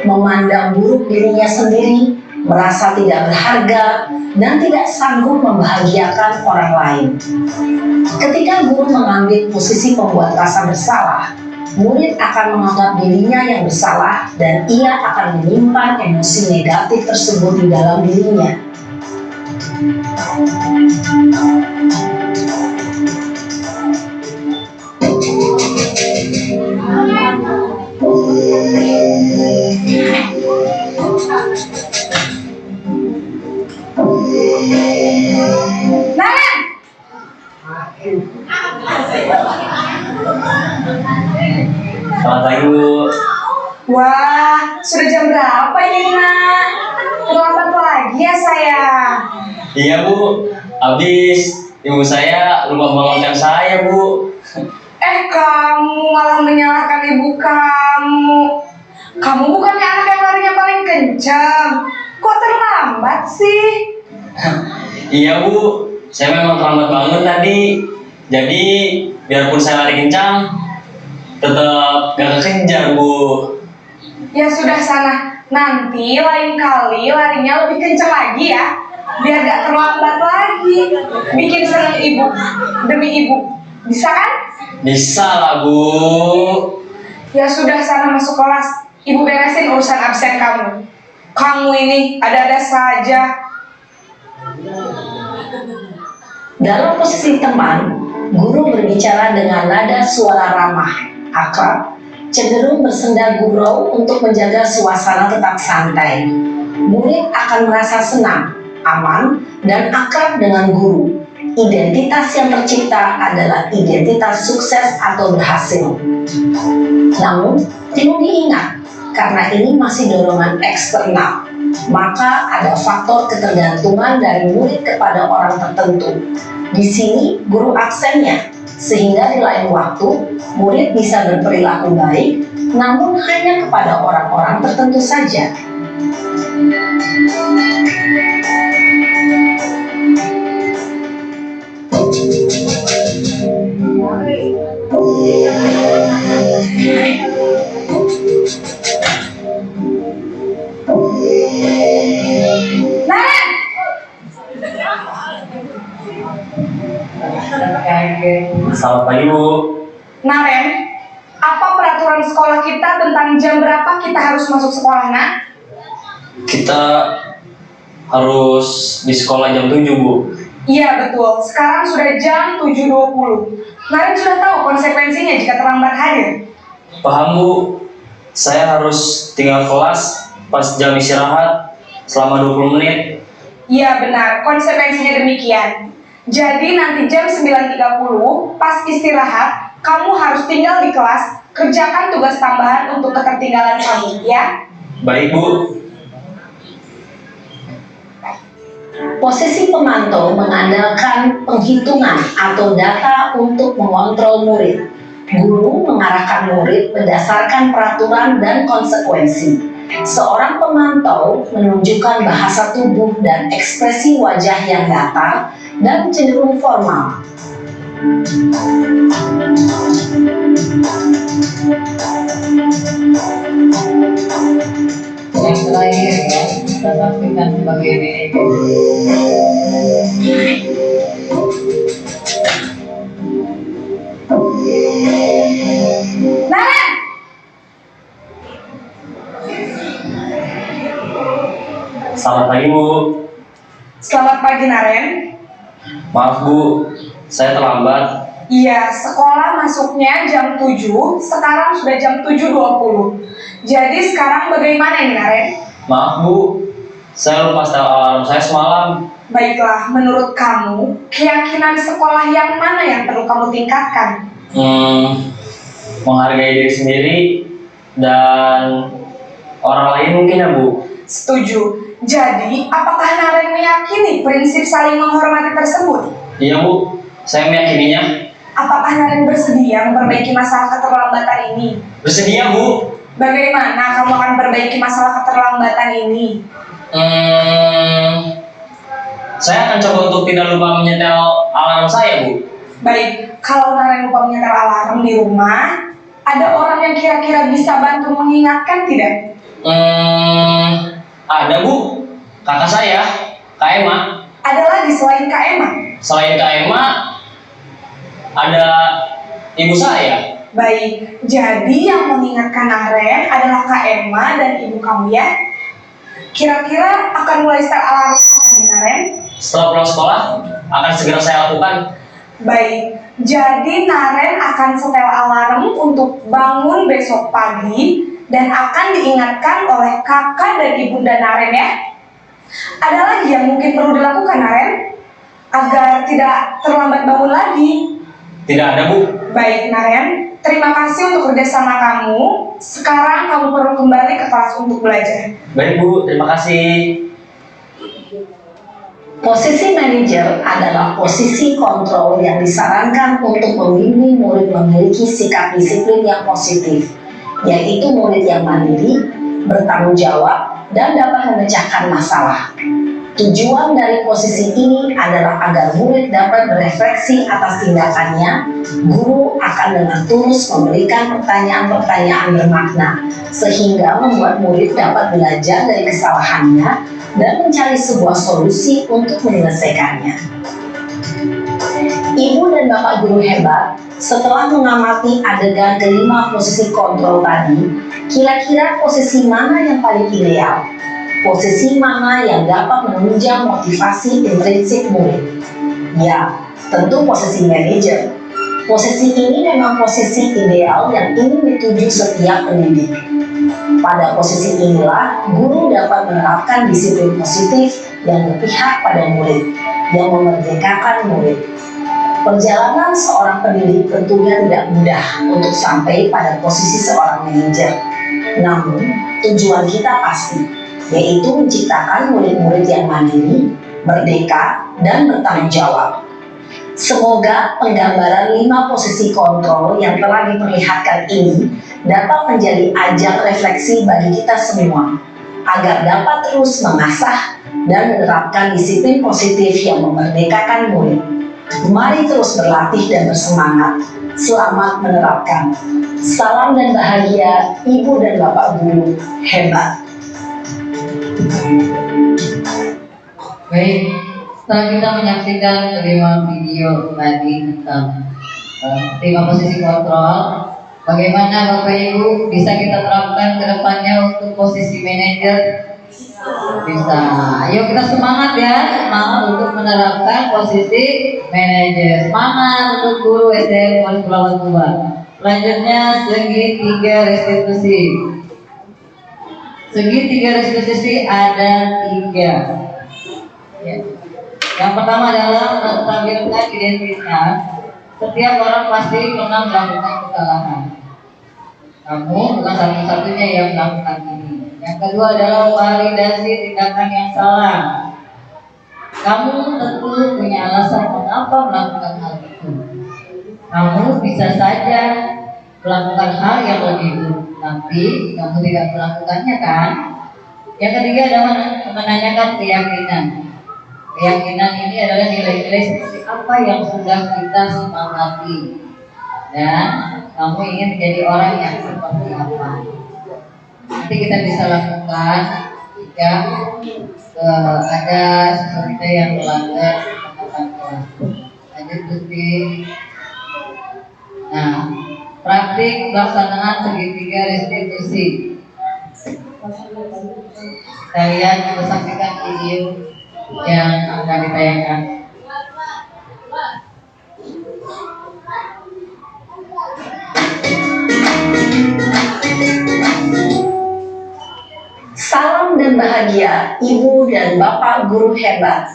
memandang buruk dirinya sendiri, merasa tidak berharga, dan tidak sanggup membahagiakan orang lain. Ketika guru mengambil posisi pembuat rasa bersalah, murid akan menganggap dirinya yang bersalah dan ia akan menyimpan emosi negatif tersebut di dalam dirinya. Naren, Selamat pagi Bu. wah, sudah jam berapa ini, nak? Terlambat lagi ya sayang. Iya Bu. Habis ibu saya lupa bangunkan saya Bu. Kamu malah menyalahkan ibu kamu. Kamu bukannya anak yang larinya paling kencang. Kok terlambat sih? Iya Bu. Saya memang terlambat bangun tadi. Jadi biarpun saya lari kencang, tetap gak kekejar Bu. Ya sudah sana. Nanti lain kali larinya lebih kencang lagi ya. Biar gak terlambat lagi. Bikin seneng ibu demi ibu. Bisa kan? Bisa lah Bu. Ya sudah sana masuk kelas. Ibu beresin urusan absen kamu. Kamu ini ada-ada saja. Dalam posisi teman, guru berbicara dengan nada suara ramah, akrab, cenderung bersenda gurau untuk menjaga suasana tetap santai. Murid akan merasa senang, aman, dan akrab dengan guru. Identitas yang tercipta adalah identitas sukses atau berhasil. Namun, perlu diingat, karena ini masih dorongan eksternal, maka ada faktor ketergantungan dari murid kepada orang tertentu. Di sini guru aksennya, sehingga di lain waktu murid bisa berperilaku baik, namun hanya kepada orang-orang tertentu saja. Naren, Selamat pagi Bu. Naren, apa peraturan sekolah kita tentang jam berapa kita harus masuk sekolah, nak? Kita harus di sekolah jam 7 Bu. Iya betul, sekarang sudah jam 7.20. Naren sudah tahu konsekuensinya jika terlambat hadir. Paham Bu. Saya harus tinggal kelas pas jam istirahat selama 20 menit. Iya benar, konsekuensinya demikian. Jadi nanti jam 9.30 pas istirahat, kamu harus tinggal di kelas, kerjakan tugas tambahan untuk ketertinggalan kamu, ya? Baik Bu. Posisi pemantau mengandalkan penghitungan atau data untuk mengontrol murid. Guru mengarahkan murid berdasarkan peraturan dan konsekuensi. Seorang pemantau menunjukkan bahasa tubuh dan ekspresi wajah yang datar dan cenderung formal. Yang terakhir ya, kita sampaikan sebagai manajer. Naren, Selamat pagi Bu. selamat pagi Naren. Maaf Bu, saya terlambat. Iya, sekolah masuknya jam 7, sekarang sudah jam 7.20. Jadi sekarang bagaimana nih Naren? Maaf Bu, saya lupa setel alarm saya semalam. Baiklah, menurut kamu, keyakinan sekolah yang mana yang perlu kamu tingkatkan? Menghargai diri sendiri dan orang lain mungkin ya Bu. Setuju. Jadi, apakah Naren meyakini prinsip saling menghormati tersebut? Iya Bu, saya meyakininya. Apakah Naren bersedia memperbaiki masalah keterlambatan ini? Bersedia Bu. Bagaimana kamu akan perbaiki masalah keterlambatan ini? Saya akan coba untuk tidak lupa menyetel alarm saya Bu. Baik, kalau Naren lupa menyetel alarm di rumah, ada orang yang kira-kira bisa bantu mengingatkan tidak? Ada Bu, kakak saya, Kak Emma. Ada lagi selain Kak Emma? Selain Kak Emma, ada ibu saya. Baik, jadi yang mengingatkan Naren adalah Kak Emma dan ibu kamu ya? Kira-kira akan mulai setel alarm kapan nih Naren? Setelah pulang sekolah, akan segera saya lakukan. Baik, jadi Naren akan setel alarm untuk bangun besok pagi dan akan diingatkan oleh kakak dan ibunda Naren ya. Ada lagi yang mungkin perlu dilakukan Naren agar tidak terlambat bangun lagi? Tidak ada Bu. Baik Naren, terima kasih untuk kerjasama kamu. Sekarang kamu perlu kembali ke kelas untuk belajar. Baik Bu, terima kasih. Posisi manajer adalah posisi kontrol yang disarankan untuk membimbing murid memiliki sikap disiplin yang positif, yaitu murid yang mandiri, bertanggung jawab, dan dapat memecahkan masalah. Tujuan dari posisi ini adalah agar murid dapat berefleksi atas tindakannya. Guru akan dengan tulus memberikan pertanyaan-pertanyaan bermakna, sehingga membuat murid dapat belajar dari kesalahannya dan mencari sebuah solusi untuk menyelesaikannya. Ibu dan Bapak guru hebat, setelah mengamati adegan kelima posisi kontrol tadi, kira-kira posisi mana yang paling ideal? Posisi mana yang dapat menunjang motivasi intrinsik murid? Ya, tentu posisi manajer. Posisi ini memang posisi ideal yang ingin dituju setiap pendidik. Pada posisi inilah, guru dapat menerapkan disiplin positif yang berpihak pada murid, yang memerdekakan murid. Perjalanan seorang pendidik tentunya tidak mudah untuk sampai pada posisi seorang manajer. Namun, tujuan kita pasti, yaitu menciptakan murid-murid yang mandiri, merdeka, dan bertanggung jawab. Semoga penggambaran 5 posisi kontrol yang telah diperlihatkan ini dapat menjadi ajang refleksi bagi kita semua, agar dapat terus mengasah dan menerapkan disiplin positif yang memerdekakan murid. Mari terus berlatih dan bersemangat. Selamat menerapkan. Salam dan bahagia, Ibu dan Bapak guru hebat. Baik, setelah kita menyaksikan kelima video tadi tentang 5 posisi kontrol, bagaimana Bapak Ibu bisa kita terapkan ke depannya untuk posisi manajer? Bisa. Ayo kita semangat ya, semangat untuk menerapkan posisi manajer. Semangat untuk guru SDN Polres Pulau Tua. Selanjutnya segitiga restitusi. Segitiga restitusi ada 3. Ya. Yang pertama adalah menstabilkan identitas. Setiap orang pasti pernah melakukan kesalahan. Kamu bukan satu-satunya yang melakukan ini. Yang kedua adalah validasi tindakan yang salah. Kamu tentu punya alasan mengapa melakukan hal itu. Kamu bisa saja melakukan hal yang lebih buruk, tapi kamu tidak melakukannya kan? Yang ketiga adalah menanyakan keyakinan. Keyakinan ini adalah nilai-nilai seperti apa yang sudah kita sepakati, dan kamu ingin menjadi orang yang seperti apa. Nanti kita bisa lakukan jika ada sesuatu yang melanggar kesepakatan kelas. Lanjut Gusti. Nah, praktik pelaksanaan segitiga restitusi. Kita lihat, kita saksikan video yang akan ditayangkan. Salam dan bahagia Ibu dan Bapak guru hebat.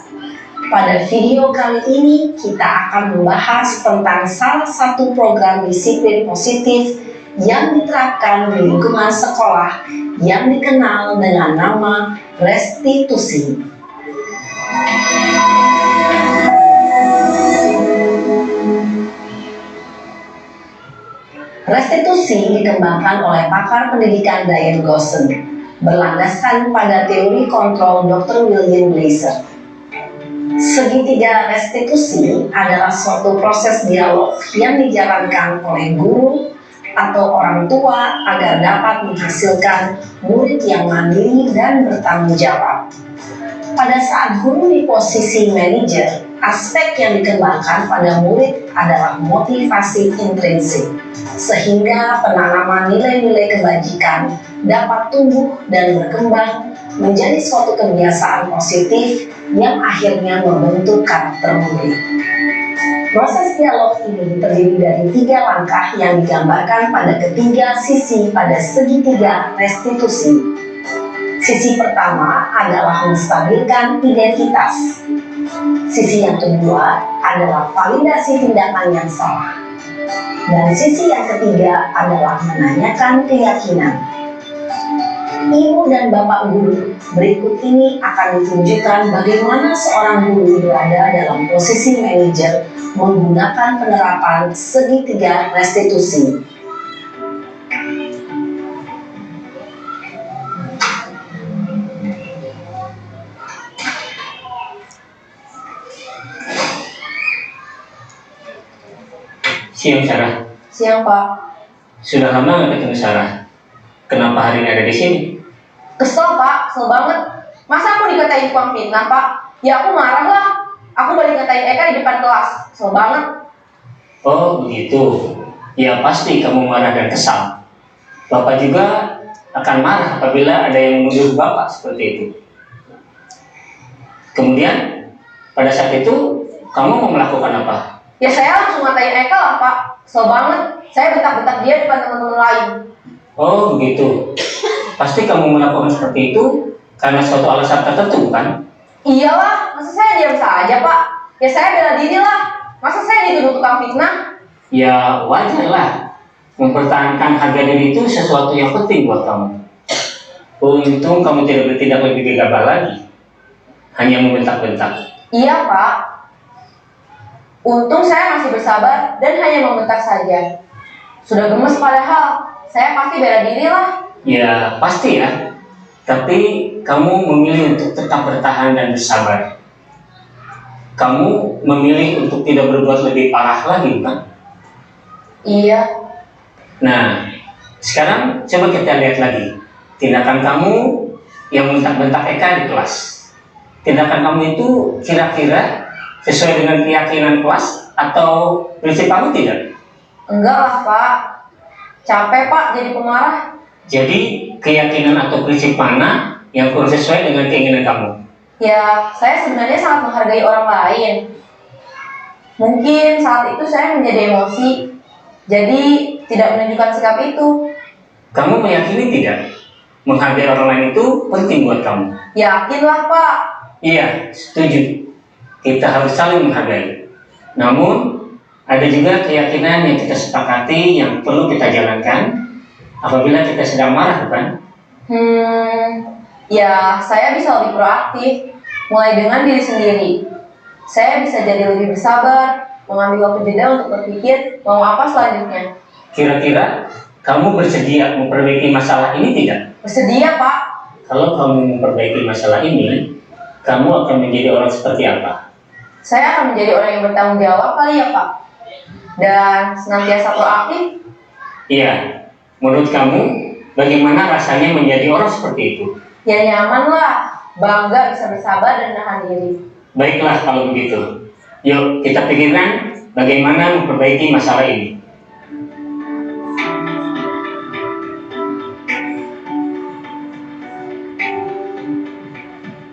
Pada video kali ini kita akan membahas tentang salah satu program disiplin positif yang diterapkan di lingkungan sekolah yang dikenal dengan nama restitusi. Restitusi dikembangkan oleh pakar pendidikan Diane Gosson, berlandaskan pada teori kontrol Dr. William Glasser. Segitiga restitusi adalah suatu proses dialog yang dijalankan oleh guru atau orang tua agar dapat menghasilkan murid yang mandiri dan bertanggung jawab. Pada saat guru di posisi manajer, aspek yang dikembangkan pada murid adalah motivasi intrinsik, sehingga penanaman nilai-nilai kebajikan dapat tumbuh dan berkembang menjadi suatu kebiasaan positif yang akhirnya membentuk karakter murid. Proses dialog ini terdiri dari 3 langkah yang digambarkan pada ketiga sisi pada segitiga restitusi. Sisi pertama adalah menstabilkan identitas. Sisi yang kedua adalah validasi tindakan yang salah. Dan sisi yang ketiga adalah menanyakan keyakinan. Ibu dan Bapak guru, berikut ini akan ditunjukkan bagaimana seorang guru berada dalam posisi manajer menggunakan penerapan segitiga restitusi. Siang Sarah. Siang Pak. Sudah lama nggak ketemu Sarah. Kenapa hari ini ada di sini? Kesel Pak, kesel banget. Masa aku dikatain tukang fitnah Pak? Ya aku marah lah. Aku balik ngatain Eka di depan kelas. Kesel banget. Oh begitu. Ya pasti kamu marah dan kesal. Bapak juga akan marah apabila ada yang menuduh Bapak seperti itu. Kemudian pada saat itu kamu mau melakukan apa? Ya saya langsung ngatain Eka lah Pak. Kesel banget. Saya bentak-bentak dia depan teman-teman lain. Oh begitu. Pasti kamu melakukan seperti itu karena suatu alasan tertentu bukan? Iyalah, masa saya diam saja Pak? Ya saya bela diri lah. Masa saya dituduh tukang fitnah? Ya wajar lah. Mempertahankan harga diri itu sesuatu yang penting buat kamu. Untung kamu tidak bertindak lebih gegabah lagi. Hanya membentak-bentak. Iya Pak. Untung saya masih bersabar dan hanya membentak saja. Sudah gemes padahal, saya pasti bela diri lah. Ya pasti ya. Tapi kamu memilih untuk tetap bertahan dan bersabar. Kamu memilih untuk tidak berbuat lebih parah lagi bukan? Iya. Nah, sekarang coba kita lihat lagi tindakan kamu yang bentak-bentak Eka di kelas. Tindakan kamu itu kira-kira sesuai dengan keyakinan kelas atau prinsip kamu tidak? Enggak lah Pak. Capek Pak jadi pemarah. Jadi keyakinan atau prinsip mana yang kurang sesuai dengan keinginan kamu? Ya, saya sebenarnya sangat menghargai orang lain. Mungkin saat itu saya menjadi emosi, jadi tidak menunjukkan sikap itu. Kamu meyakini tidak? Menghargai orang lain itu penting buat kamu. Yakinlah Pak. Iya, setuju. Kita harus saling menghargai. Namun, ada juga keyakinan yang kita sepakati yang perlu kita jalankan apabila kita sedang marah, bukan? Ya saya bisa lebih proaktif. Mulai dengan diri sendiri. Saya bisa jadi lebih bersabar, mengambil waktu jeda untuk berpikir mau apa selanjutnya. Kira-kira kamu bersedia memperbaiki masalah ini tidak? Bersedia, Pak. Kalau kamu memperbaiki masalah ini, kamu akan menjadi orang seperti apa? Saya akan menjadi orang yang bertanggung jawab kali ya, Pak. Dan senantiasa proaktif. Iya. Menurut kamu, bagaimana rasanya menjadi orang seperti itu? Ya nyaman lah, bangga bisa bersabar dan menahan diri. Baiklah kalau begitu. Yuk kita pikirkan bagaimana memperbaiki masalah ini.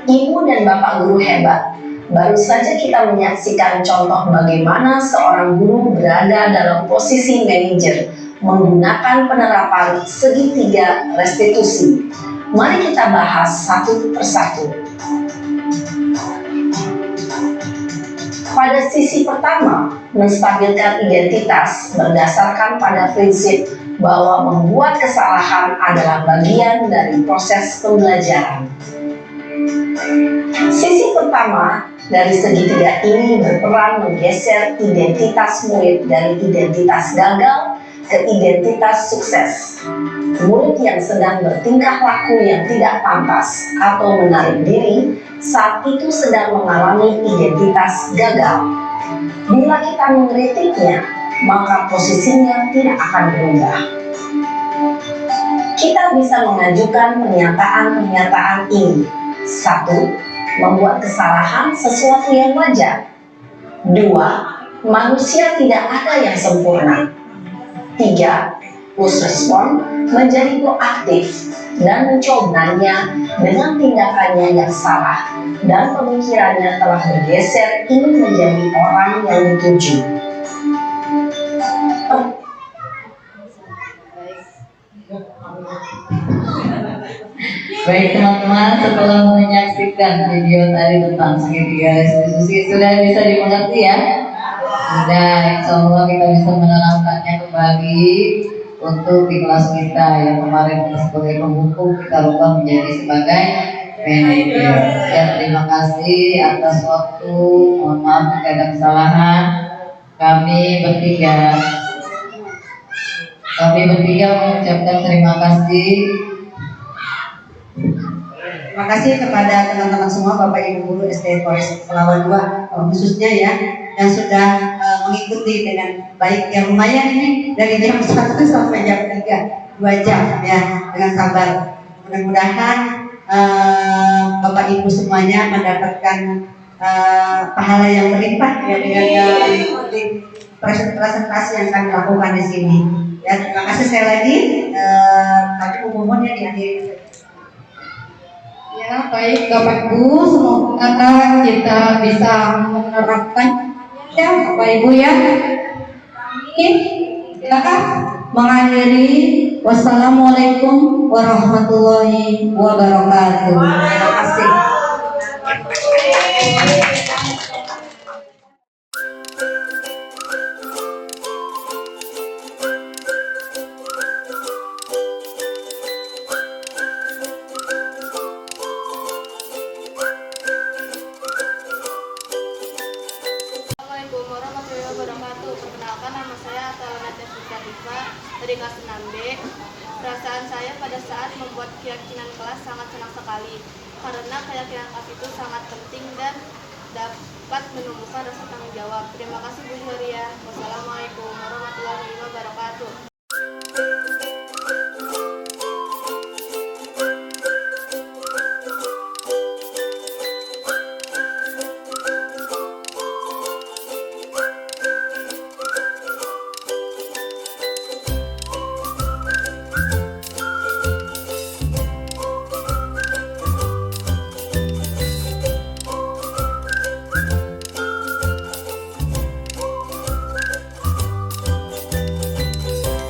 Ibu dan Bapak guru hebat. Baru saja kita menyaksikan contoh bagaimana seorang guru berada dalam posisi manajer menggunakan penerapan segitiga restitusi. Mari kita bahas satu persatu. Pada sisi pertama, menstabilkan identitas berdasarkan pada prinsip bahwa membuat kesalahan adalah bagian dari proses pembelajaran. Sisi pertama dari segitiga ini berperan menggeser identitas murid dari identitas gagal ke identitas sukses. Murid yang sedang bertingkah laku yang tidak pantas atau menarik diri saat itu sedang mengalami identitas gagal. Bila kita mengkritiknya, maka posisinya tidak akan berubah. Kita bisa mengajukan pernyataan-pernyataan ini. 1. Membuat kesalahan sesuatu yang wajar. 2. Manusia tidak ada yang sempurna. 3. Push respon menjadi proaktif dan mencobanya dengan tindakannya yang salah dan pemikirannya telah bergeser ingin menjadi orang yang dituju. Baik teman-teman, setelah menyaksikan video tadi tentang segitiga restitusi sudah bisa dimengerti ya? Sudah, insya Allah kita bisa menerapkannya kembali untuk di kelas kita yang kemarin sebagai pembuku kita rubah menjadi sebagai manajer. Ya, terima kasih atas waktu. Mohon maaf jika ada kesalahan. Kami bertiga mengucapkan terima kasih. Terima kasih kepada teman-teman semua, Bapak Ibu Guru SD Polres Pelawan 2 khususnya ya, yang sudah mengikuti dengan baik. Yang lumayan ini dari jam 1 sampai jam 3, 2 jam ya, dengan sabar. Mudah-mudahan Bapak Ibu semuanya mendapatkan pahala yang berlimpah ya dengan mengikuti presentasi yang kami lakukan di sini. Ya, terima kasih sekali lagi. Tadi umumnya diakhiri. Ya, baik Bapak Ibu, semoga kita bisa menerapkan ya Bapak Ibu ya. Silakan mengakhiri. Wassalamualaikum warahmatullahi wabarakatuh. Terima kasih. Assalamualaikum warahmatullahi wabarakatuh. Perkenalkan, nama saya Atalana Tefika Diva dari kelas 6B. Perasaan saya pada saat membuat keyakinan kelas sangat senang sekali, karena keyakinan kelas itu sangat penting dan dapat menumbuhkan rasa tanggung jawab. Terima kasih Bu Huria. Wassalamualaikum warahmatullahi wabarakatuh.